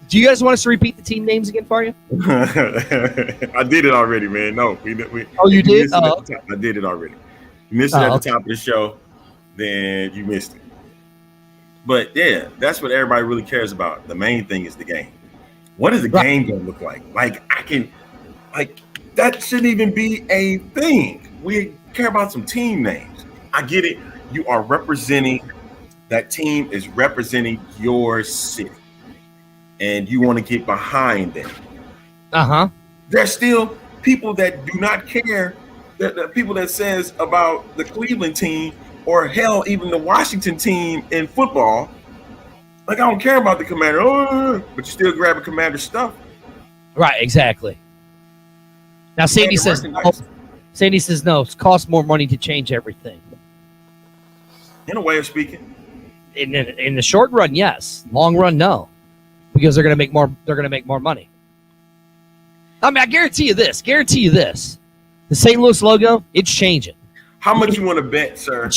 Speaker 3: do you guys want us to repeat the team names again for you?
Speaker 1: I did it already, man. No,
Speaker 3: oh, you did?
Speaker 1: I did it already. You missed it at the top of the show, then you missed it. But yeah, that's what everybody really cares about. The main thing is the game. What is the game going to look like? That shouldn't even be a thing. We care about some team names. I get it. You are representing, that team is representing your city, and you want to get behind them. There's still people that do not care. The people that says about the Cleveland team, or hell, even the Washington team in football, like, I don't care about the Commander, but you still grab a Commander stuff.
Speaker 3: Right, exactly. Now Sandy says no. It costs more money to change everything.
Speaker 1: In a way of speaking.
Speaker 3: In the short run, yes. Long run, no, because they're going to make more. They're going to make more money. I mean, I guarantee you this. The St. Louis logo, it's changing.
Speaker 1: How much you want to bet, sir?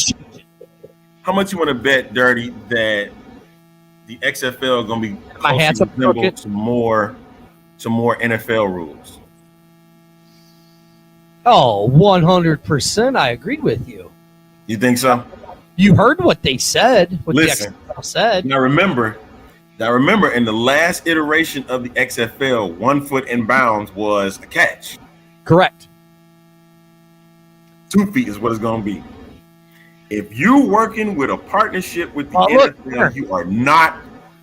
Speaker 1: How much you want to bet, Dirty, that the XFL is going to be closely to more NFL rules?
Speaker 3: Oh, 100%. I agree with you.
Speaker 1: You think so?
Speaker 3: You heard what they said.
Speaker 1: Listen,
Speaker 3: the XFL said.
Speaker 1: Now remember, in the last iteration of the XFL, 1 foot in bounds was a catch.
Speaker 3: Correct.
Speaker 1: 2 feet is what it's going to be. If you're working with a partnership with the NFL, you are not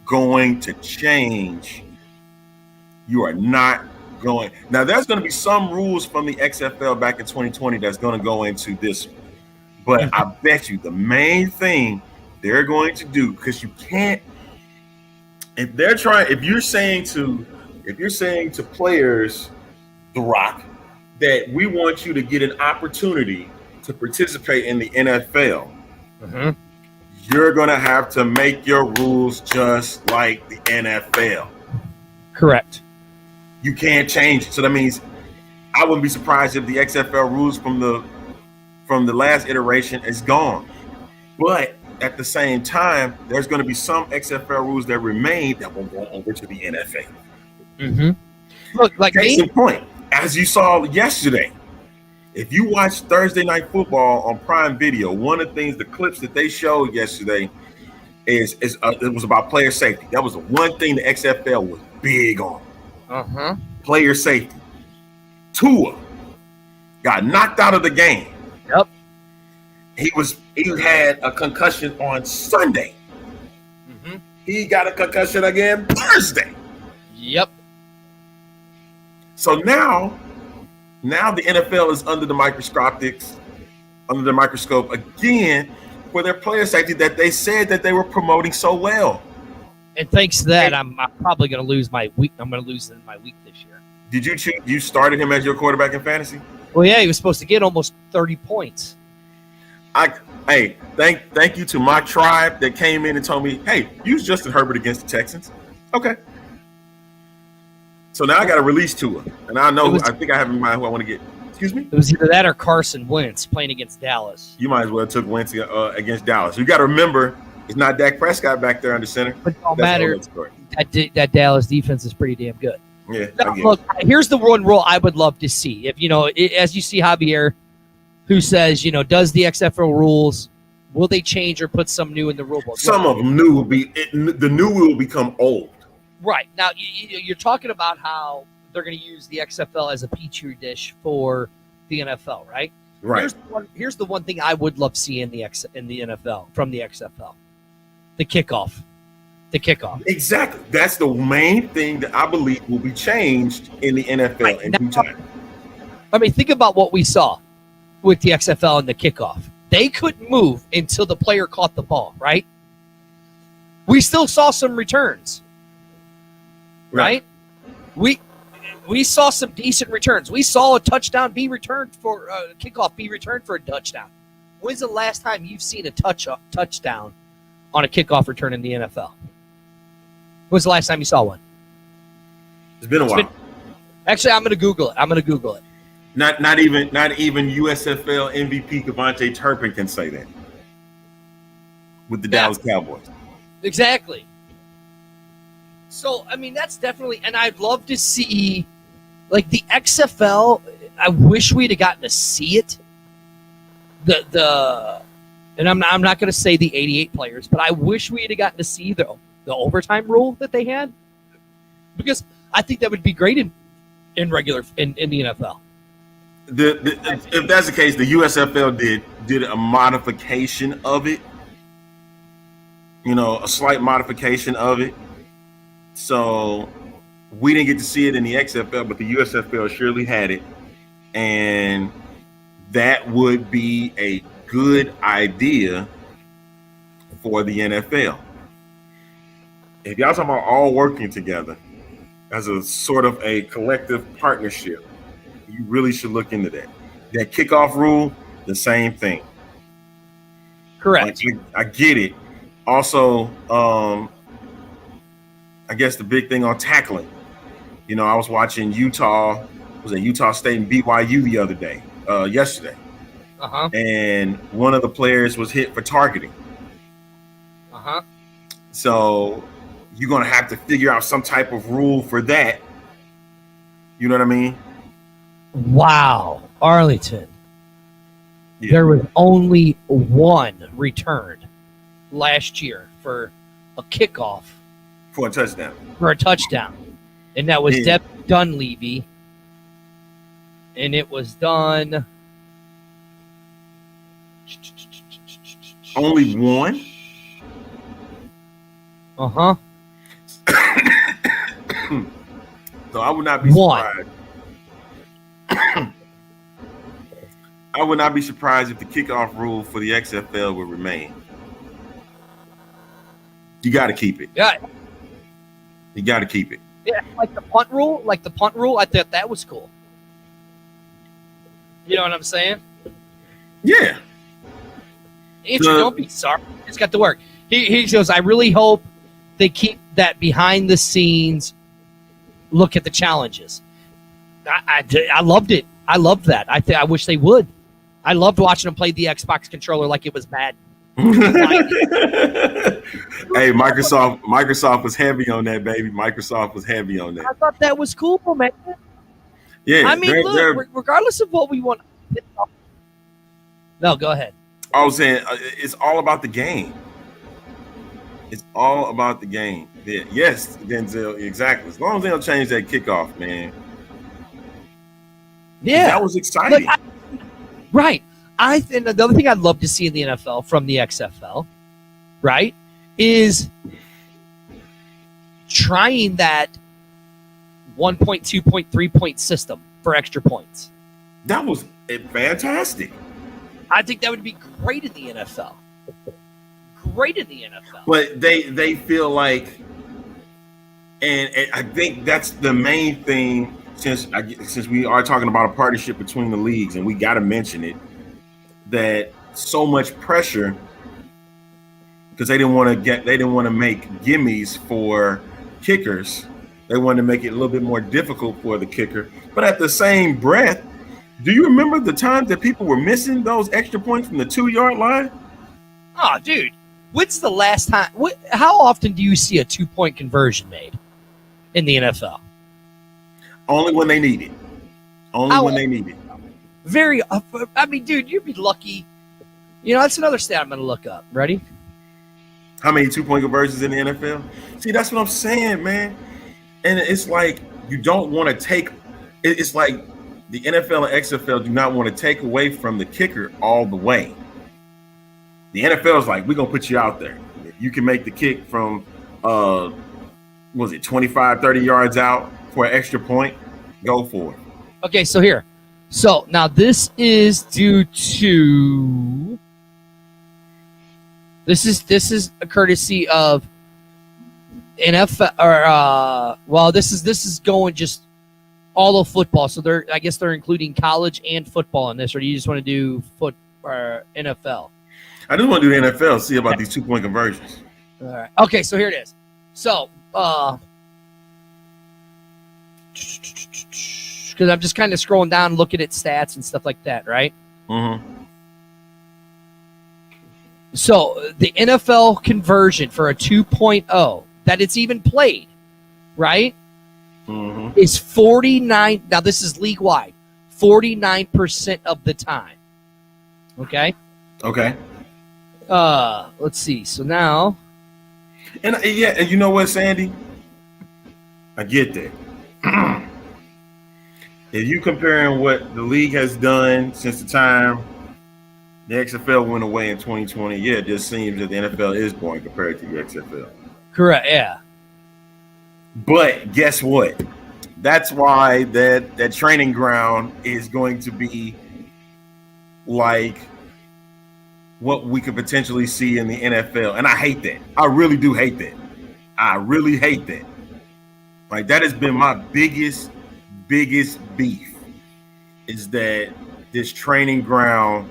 Speaker 1: going to change. You are not going. Now, there's going to be some rules from the XFL back in 2020 that's going to go into this. But I bet you the main thing they're going to do, because you can't, if you're saying to players, The Rock, that we want you to get an opportunity to participate in the NFL, you're going to have to make your rules just like the NFL.
Speaker 3: Correct.
Speaker 1: You can't change it. So that means I wouldn't be surprised if the XFL rules from the last iteration is gone. But at the same time, there's going to be some XFL rules that remain that will go over to the NFL.
Speaker 3: Look, like
Speaker 1: case in point, as you saw yesterday, if you watch Thursday Night Football on Prime Video, one of the things, the clips that they showed yesterday is it was about player safety. That was the one thing the XFL was big on. Player safety. Tua got knocked out of the game.
Speaker 3: Yep.
Speaker 1: He had a concussion on Sunday. He got a concussion again Thursday.
Speaker 3: Yep.
Speaker 1: So now the NFL is under the microscope again for their player safety that they said that they were promoting so well.
Speaker 3: And thanks to that, I'm probably going to lose my week. I'm going to lose my week this year.
Speaker 1: Did you started him as your quarterback in fantasy?
Speaker 3: Well, yeah, he was supposed to get almost 30 points.
Speaker 1: Thank you to my tribe that came in and told me, hey, use Justin Herbert against the Texans. Okay. So now I got to release Tua, and I think I have in mind who I want to get. Excuse me?
Speaker 3: It was either that or Carson Wentz playing against Dallas.
Speaker 1: You might as well took Wentz against Dallas. You got to remember, it's not Dak Prescott back there under center.
Speaker 3: But it don't matter. That Dallas defense is pretty damn good.
Speaker 1: Yeah.
Speaker 3: Now, look, here's the one rule I would love to see. If as you see Javier, who says, does the XFL rules, will they change or put some new in the rule book?
Speaker 1: Some of them new the new will become old.
Speaker 3: Right. Now, you're talking about how they're going to use the XFL as a petri dish for the NFL, right?
Speaker 1: Right.
Speaker 3: Here's the one thing I would love to see in the NFL from the XFL. The kickoff.
Speaker 1: Exactly. That's the main thing that I believe will be changed in the NFL in due time.
Speaker 3: I mean, think about what we saw with the XFL and the kickoff. They couldn't move until the player caught the ball, right? We still saw some returns. Right? We saw some decent returns. We saw a touchdown be returned for kickoff be returned for a touchdown. When's the last time you've seen a touchdown on a kickoff return in the NFL? When was the last time you saw one?
Speaker 1: It's been a while.
Speaker 3: Actually, I'm going to Google it.
Speaker 1: Not even USFL MVP Kevontae Turpin can say that with the Dallas Cowboys.
Speaker 3: Exactly. So, I mean, that's definitely, and I'd love to see, like, the XFL. I wish we'd have gotten to see it. And I'm not going to say the 88 players, but I wish we'd have gotten to see the overtime rule that they had, because I think that would be great in the NFL.
Speaker 1: If that's the case, the USFL did a modification of it. A slight modification of it. So we didn't get to see it in the XFL, but the USFL surely had it. And that would be a good idea for the NFL. If y'all talking about all working together as a sort of a collective partnership, you really should look into that. That kickoff rule, the same thing.
Speaker 3: Correct.
Speaker 1: I get it. Also, I guess the big thing on tackling. I was watching Utah State and BYU the other day, yesterday.
Speaker 3: Uh-huh.
Speaker 1: And one of the players was hit for targeting.
Speaker 3: Uh-huh.
Speaker 1: So you're going to have to figure out some type of rule for that. You know what I mean?
Speaker 3: Wow. Arlington. Yeah. There was only one returned last year for a kickoff.
Speaker 1: For a touchdown.
Speaker 3: And that was Deb Dunleavy. And it was done.
Speaker 1: Only one?
Speaker 3: Uh-huh.
Speaker 1: So I would not be surprised. I would not be surprised if the kickoff rule for the XFL would remain. You got to keep it.
Speaker 3: Yeah.
Speaker 1: You got to keep it.
Speaker 3: Yeah, like the punt rule. I thought that was cool. You know what I'm saying?
Speaker 1: Yeah.
Speaker 3: Andrew, don't be sorry. It's got to work. He goes, I really hope they keep that behind the scenes look at the challenges. I loved it. I loved that. I wish they would. I loved watching them play the Xbox controller like it was Madden.
Speaker 1: Hey, Microsoft was heavy on that, baby. Microsoft was heavy on that.
Speaker 3: I thought that was cool, man.
Speaker 1: Yeah.
Speaker 3: I mean, look, regardless of what we want. No, go ahead.
Speaker 1: I was saying it's all about the game. It's all about the game. Yeah. Yes, Denzel, exactly. As long as they don't change that kickoff, man.
Speaker 3: Yeah.
Speaker 1: That was exciting.
Speaker 3: Right. And the other thing I'd love to see in the NFL from the XFL, right, is trying that 1 point, 2 point, 3 point system for extra points.
Speaker 1: That was fantastic.
Speaker 3: I think that would be great in the NFL.
Speaker 1: But they feel like, and I think that's the main thing, since we are talking about a partnership between the leagues, and we got to mention it, that so much pressure, because they didn't want to make gimmies for kickers. They wanted to make it a little bit more difficult for the kicker. But at the same breath, do you remember the times that people were missing those extra points from the 2-yard line?
Speaker 3: Oh, dude. When's the last time? How often do you see a 2-point conversion made in the NFL?
Speaker 1: Only when they need it.
Speaker 3: I mean, dude, you'd be lucky. That's another stat I'm going to look up. Ready?
Speaker 1: How many 2-point conversions in the NFL? See, that's what I'm saying, man. And it's like you don't want to take – it's like the NFL and XFL do not want to take away from the kicker all the way. The NFL is like, we're going to put you out there. If you can make the kick from, 25, 30 yards out for an extra point, go for it.
Speaker 3: Okay, so here. So now this is due to this is a courtesy of NFL this is going just all of football. So I guess they're including college and football in this, or do you just want to do NFL?
Speaker 1: I just want to do the NFL, see about these 2-point conversions.
Speaker 3: All right. Okay, so here it is. So, because I'm just kind of scrolling down, looking at stats and stuff like that, right?
Speaker 1: Mm-hmm.
Speaker 3: So the NFL conversion for a 2.0 that it's even played, right, is 49. Now this is league wide, 49% of the time. Okay.
Speaker 1: Okay.
Speaker 3: Let's see. So now,
Speaker 1: and you know what, Sandy? I get that. If you comparing what the league has done since the time the XFL went away in 2020, it just seems that the NFL is boring compared to the XFL.
Speaker 3: Correct. Yeah.
Speaker 1: But guess what? That's why that training ground is going to be like what we could potentially see in the NFL. And I hate that. I really do hate that. I really hate that. Like, that has been my biggest beef, is that this training ground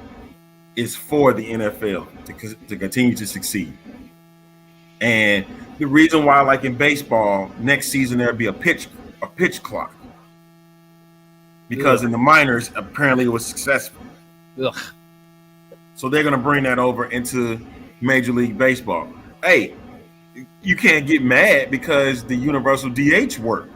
Speaker 1: is for the NFL to continue to succeed. And the reason why, like in baseball, next season there'll be a pitch clock, because in the minors apparently it was successful.
Speaker 3: Ugh.
Speaker 1: So they're going to bring that over into Major League Baseball. Hey, you can't get mad because the universal DH worked.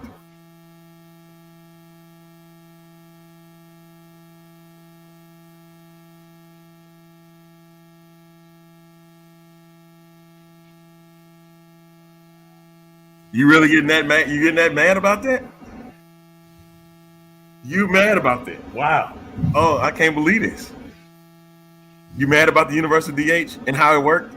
Speaker 1: You really getting that mad? You getting that mad about that? You mad about that? Wow. Oh, I can't believe this. You mad about the universal DH and how it worked?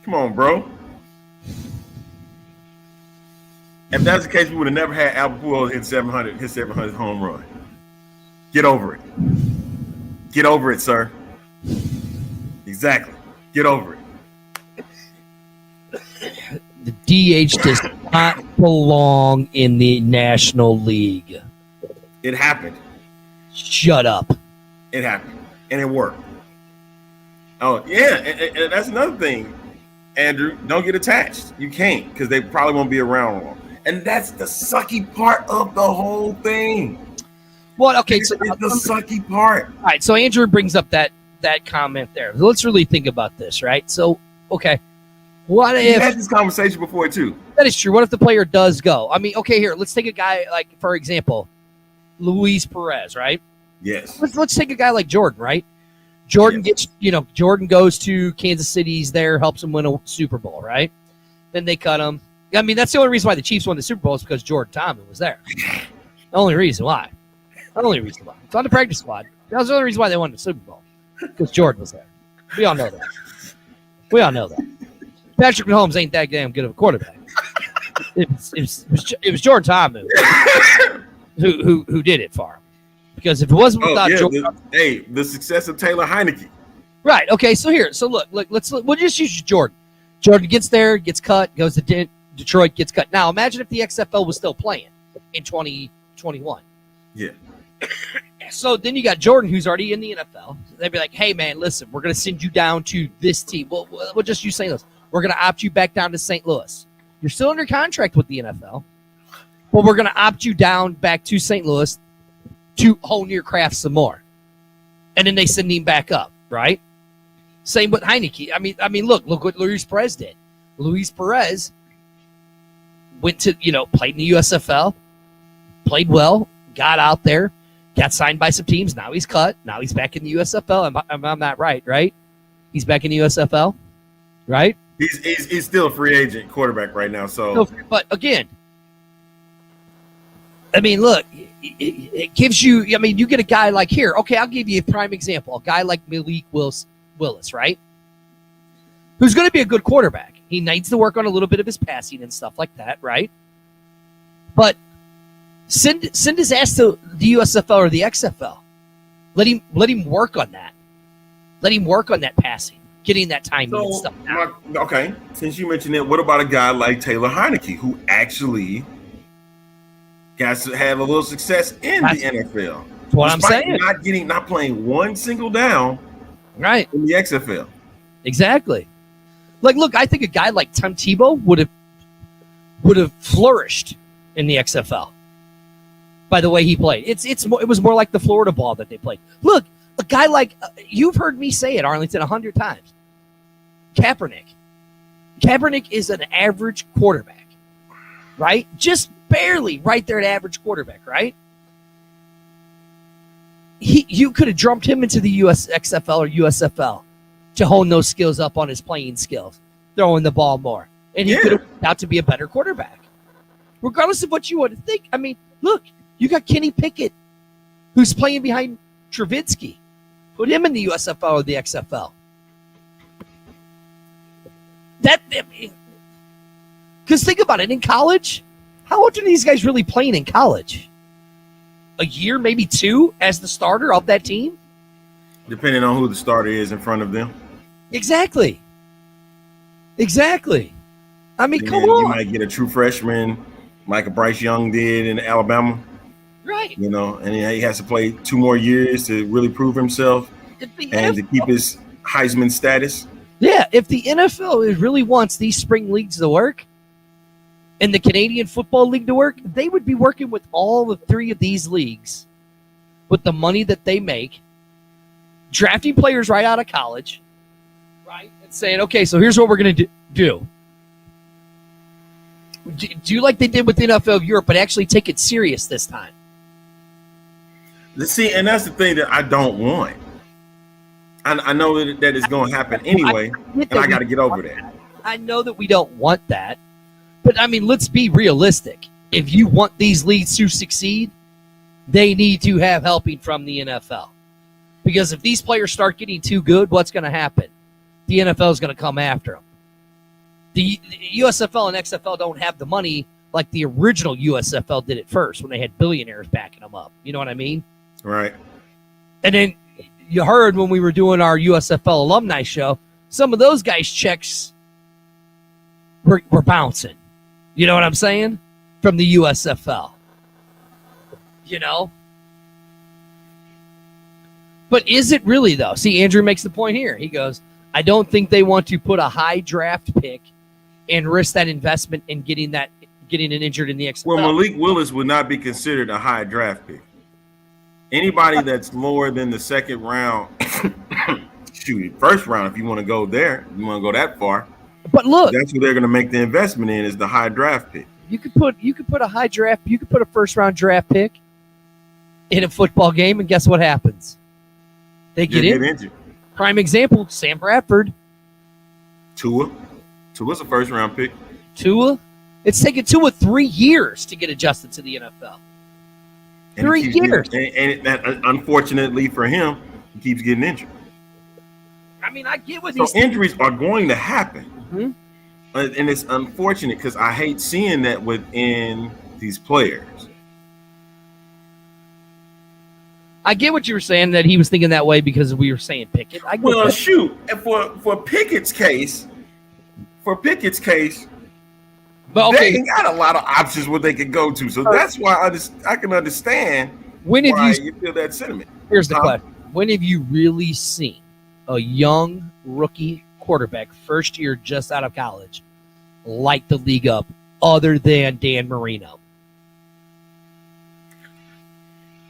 Speaker 1: Come on, bro. If that's the case, we would have never had Albert Pujols hit 700 home run. Get over it. Get over it, sir. Exactly. Get over it.
Speaker 3: The DH does not belong in the National League.
Speaker 1: It happened.
Speaker 3: Shut up.
Speaker 1: It happened. And it worked. Oh, yeah. And that's another thing, Andrew. Don't get attached. You can't, because they probably won't be around long. And that's the sucky part of the whole thing.
Speaker 3: Well, okay, so
Speaker 1: it's the sucky part.
Speaker 3: All right, so Andrew brings up that comment there. Let's really think about this, right? So, okay, what if...
Speaker 1: We had this conversation before, too.
Speaker 3: That is true. What if the player does go? I mean, okay, here, let's take a guy like, for example, Luis Perez, right?
Speaker 1: Yes.
Speaker 3: Let's take a guy like Jordan, right? Jordan Jordan goes to Kansas City. He's there, helps him win a Super Bowl, right? Then they cut him. I mean, that's the only reason why the Chiefs won the Super Bowl is because Jordan Thompson was there. The only reason why. The only reason why. It's on the practice squad. That was the only reason why they won the Super Bowl. Because Jordan was there. We all know that. We all know that. Patrick Mahomes ain't that damn good of a quarterback. It was Jordan Thompson who did it for him. Because if it wasn't without Jordan,
Speaker 1: the success of Taylor Heineke.
Speaker 3: Right. Okay. So look. We'll just use Jordan. Jordan gets there, gets cut, goes to Detroit, gets cut. Now imagine if the XFL was still playing in 2021.
Speaker 1: Yeah.
Speaker 3: So then you got Jordan, who's already in the NFL. They'd be like, "Hey, man, listen, we're going to send you down to this team. We'll just use St. Louis. We're going to opt you back down to St. Louis. You're still under contract with the NFL, but we're going to opt you down back to St. Louis to hone your craft some more." And then they send him back up, right? Same with Heineke. I mean, look what Luis Perez did. Luis Perez went to, played in the USFL, played well, got out there, got signed by some teams. Now he's cut. Now he's back in the USFL. I'm not right? He's back in the USFL, right?
Speaker 1: He's still a free agent quarterback right now. So,
Speaker 3: but again, I mean, look, it gives you. I mean, you get a guy like here. Okay, I'll give you a prime example. A guy like Malik Willis, right? Who's going to be a good quarterback. He needs to work on a little bit of his passing and stuff like that, right? But send his ass to the USFL or the XFL. Let him work on that. Let him work on that passing, getting that timing and stuff.
Speaker 1: Okay, since you mentioned it, what about a guy like Taylor Heineke, who actually Guys have a little success in the NFL.
Speaker 3: That's what I'm saying.
Speaker 1: Not playing one single down
Speaker 3: right
Speaker 1: in the XFL.
Speaker 3: Exactly. Like, look, I think a guy like Tim Tebow would have flourished in the XFL by the way he played. It was more like the Florida ball that they played. Look, a guy like you've heard me say it, Arlington, 100 times. Kaepernick. Kaepernick is an average quarterback, right? Just barely right there at average quarterback, right? You could have jumped him into the XFL or USFL to hone those skills up on his playing skills, throwing the ball more. And he could have turned out to be a better quarterback. Regardless of what you want to think. I mean, look, you got Kenny Pickett, who's playing behind Trubisky. Put him in the USFL or the XFL. Because think about it, in college, how often are these guys really playing in college? A year, maybe 2 as the starter of that team?
Speaker 1: Depending on who the starter is in front of them.
Speaker 3: Exactly. I mean, come
Speaker 1: on.
Speaker 3: on.
Speaker 1: You might get a true freshman like a Bryce Young did in Alabama.
Speaker 3: Right.
Speaker 1: And he has to play 2 more years to really prove himself and to keep his Heisman status.
Speaker 3: Yeah, if the NFL really wants these spring leagues to work and the Canadian Football League to work, they would be working with all 3 of these leagues with the money that they make, drafting players right out of college, right, and saying, okay, so here's what we're going to do. Do like they did with the NFL of Europe, but actually take it serious this time.
Speaker 1: See, and that's the thing that I don't want. I know that it's going to happen anyway, and I got to get over that.
Speaker 3: I know that we don't want that, but I mean, let's be realistic. If you want these leagues to succeed, they need to have helping from the NFL. Because if these players start getting too good, what's going to happen? The NFL is going to come after them. The USFL and XFL don't have the money like the original USFL did at first when they had billionaires backing them up. You know what I mean?
Speaker 1: Right.
Speaker 3: And then you heard when we were doing our USFL alumni show, some of those guys' checks were bouncing. You know what I'm saying? From the USFL. But is it really, though? See, Andrew makes the point here. He goes, I don't think they want to put a high draft pick and risk that investment in getting an injured in the XFL.
Speaker 1: Well, Malik Willis would not be considered a high draft pick. Anybody that's lower than the second round, first round, if you want to go there, you want to go that far.
Speaker 3: But look,
Speaker 1: that's what they're going to make the investment in is the high draft pick.
Speaker 3: You could put a high draft, you could put a first round draft pick in a football game, and guess what happens? They get injured. Prime example, Sam Bradford.
Speaker 1: Tua's a first round pick.
Speaker 3: Tua? It's taken Tua 3 years to get adjusted to the NFL. 3 years.
Speaker 1: And unfortunately for him, he keeps getting injured.
Speaker 3: I mean, I get what
Speaker 1: these injuries are going to happen.
Speaker 3: Mm-hmm.
Speaker 1: And it's unfortunate because I hate seeing that within these players.
Speaker 3: I get what you were saying, that he was thinking that way because we were saying Pickett.
Speaker 1: Shoot. And for Pickett's case, but okay, they got a lot of options where they can go to. So that's why I can understand why you feel that sentiment.
Speaker 3: Here's the question. When have you really seen a young rookie quarterback, first year just out of college, light the league up other than Dan Marino?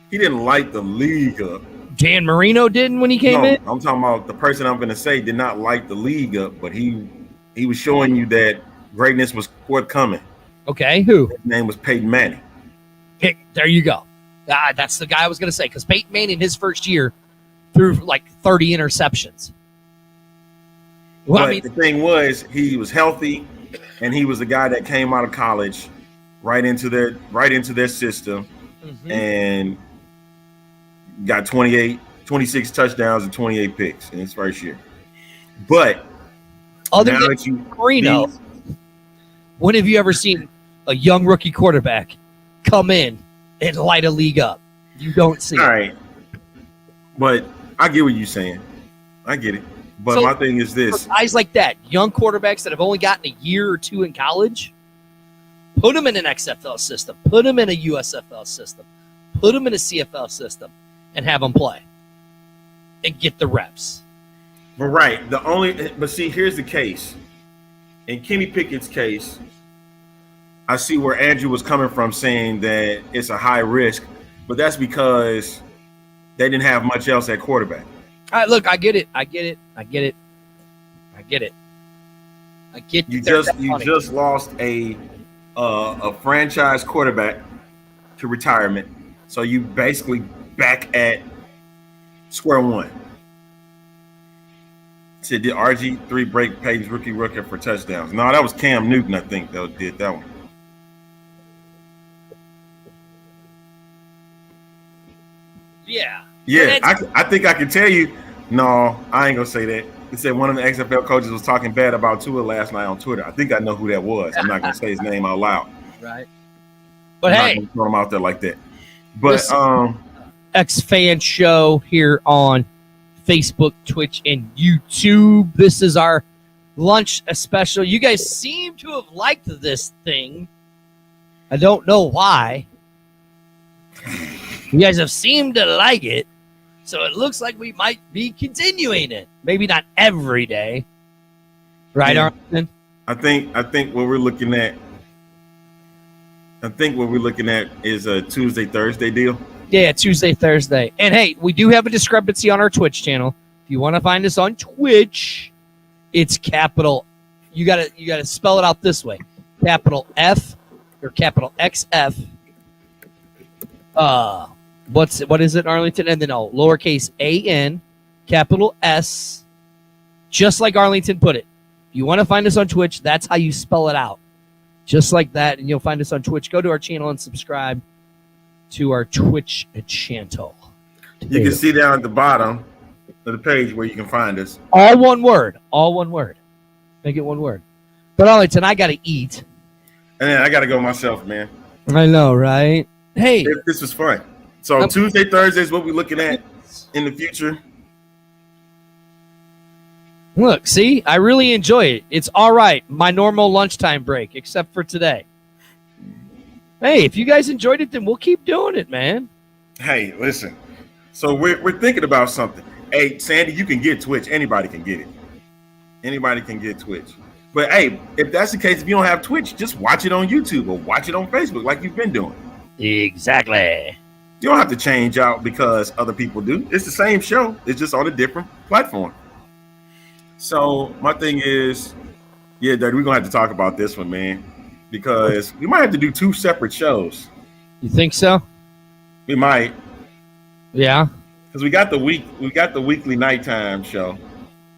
Speaker 1: He didn't light the league up.
Speaker 3: Dan Marino didn't when he came in?
Speaker 1: I'm talking about the person I'm going to say did not light the league up, but he was showing you that greatness was forthcoming.
Speaker 3: Okay, who?
Speaker 1: His name was Peyton Manning.
Speaker 3: There you go. That's the guy I was going to say, because Peyton Manning, his first year, threw like 30 interceptions.
Speaker 1: Well, the thing was, he was healthy, and he was the guy that came out of college right into their system, and got 26 touchdowns and 28 picks in his first year. But
Speaker 3: other than Marino, when have you ever seen a young rookie quarterback come in and light a league up? You don't see it. All
Speaker 1: right. But I get what you're saying. I get it. But my thing is this.
Speaker 3: For guys like that, young quarterbacks that have only gotten a year or two in college, Put them in an XFL system. Put them in a USFL system. Put them in a CFL system and have them play and get the reps.
Speaker 1: But but see, here's the case. In Kenny Pickett's case, I see where Andrew was coming from saying that it's a high risk, but that's because they didn't have much else at quarterback.
Speaker 3: All right, look, I get it.
Speaker 1: You just lost a franchise quarterback to retirement, so you basically back at square one. Said did RG3 break Peyton's rookie record for touchdowns? No, that was Cam Newton, I think, that did that one.
Speaker 3: Yeah.
Speaker 1: I think I can tell you. No, I ain't gonna say that. He said one of the XFL coaches was talking bad about Tua last night on Twitter. I think I know who that was. I'm not gonna say his name out loud.
Speaker 3: Right. But
Speaker 1: I'm
Speaker 3: hey,
Speaker 1: not gonna throw him out there like that. But
Speaker 3: X-Fan Show here on Facebook, Twitch, and YouTube. This is our lunch special. You guys seem to have liked this thing. I don't know why. You guys have seemed to like it. So it looks like we might be continuing it. Maybe not every day. Right,
Speaker 1: yeah.
Speaker 3: Arlington?
Speaker 1: I think what we're looking at is a Tuesday, Thursday deal.
Speaker 3: Yeah, Tuesday, Thursday. And hey, we do have a discrepancy on our Twitch channel. If you want to find us on Twitch, it's capital. You gotta spell it out this way. Capital F or capital XF. What is it, Arlington? And then lowercase AN, capital S, just like Arlington put it. If you want to find us on Twitch, that's how you spell it out. Just like that, and you'll find us on Twitch. Go to our channel and subscribe to our Twitch channel.
Speaker 1: You can see down at the bottom of the page where you can find us.
Speaker 3: All one word. Make it one word. But Arlington, I got to eat.
Speaker 1: And then I got to go myself, man.
Speaker 3: I know, right? Hey.
Speaker 1: This was fun. So Tuesday, Thursday is what we're looking at in the future.
Speaker 3: Look, see, I really enjoy it. It's all right. My normal lunchtime break, except for today. Hey, if you guys enjoyed it, then we'll keep doing it, man.
Speaker 1: Hey, listen. So we're thinking about something. Hey, Sandy, you can get Twitch. Anybody can get it. Anybody can get Twitch. But hey, if that's the case, if you don't have Twitch, just watch it on YouTube or watch it on Facebook like you've been doing.
Speaker 3: Exactly.
Speaker 1: You don't have to change out because other people do. It's the same show. It's just on a different platform. So my thing is, yeah, Dirty, we're going to have to talk about this one, man, because we might have to do 2 separate shows.
Speaker 3: You think so?
Speaker 1: We might.
Speaker 3: Yeah.
Speaker 1: Because we got the weekly nighttime show.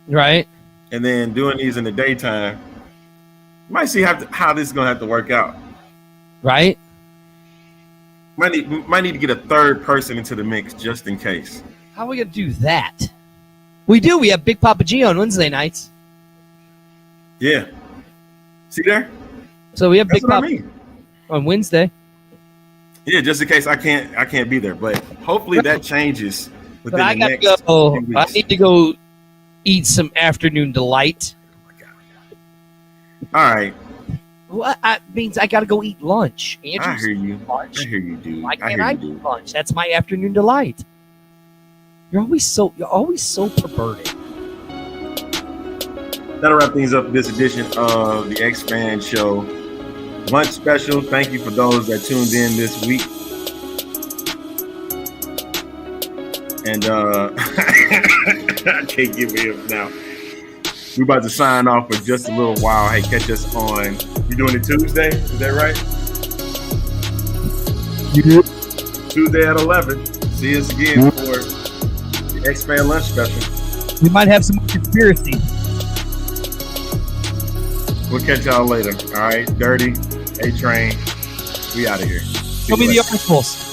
Speaker 3: Right.
Speaker 1: And then doing these in the daytime. You might see how this is going to have to work out.
Speaker 3: Right.
Speaker 1: Might need to get a third person into the mix just in case.
Speaker 3: How are we going to do that? We do. We have Big Papa G on Wednesday nights.
Speaker 1: Yeah. See there?
Speaker 3: So we have
Speaker 1: That's
Speaker 3: Big Papa on Wednesday.
Speaker 1: Yeah, just in case I can't be there. But hopefully that changes within
Speaker 3: but I
Speaker 1: the
Speaker 3: gotta
Speaker 1: next
Speaker 3: go.
Speaker 1: few weeks.
Speaker 3: I need to go eat some afternoon delight.
Speaker 1: Oh my God. All right.
Speaker 3: Well, that means I got to go eat lunch. Andrew's
Speaker 1: I hear you.
Speaker 3: Lunch.
Speaker 1: I hear you, dude.
Speaker 3: Why can't I eat lunch? That's my afternoon delight. You're always so perverted.
Speaker 1: That'll wrap things up for this edition of the X-Fan Show Lunch Special. Thank you for those that tuned in this week. And I can't give it up now. We're about to sign off for just a little while. Hey, catch us on. We're doing it Tuesday. Is that right?
Speaker 3: Yeah.
Speaker 1: Tuesday at 11. See us again for the X-Fan Lunch Special.
Speaker 3: We might have some conspiracy.
Speaker 1: We'll catch y'all later. All right. Dirty. A-Train. We out of here.
Speaker 3: Show me the articles.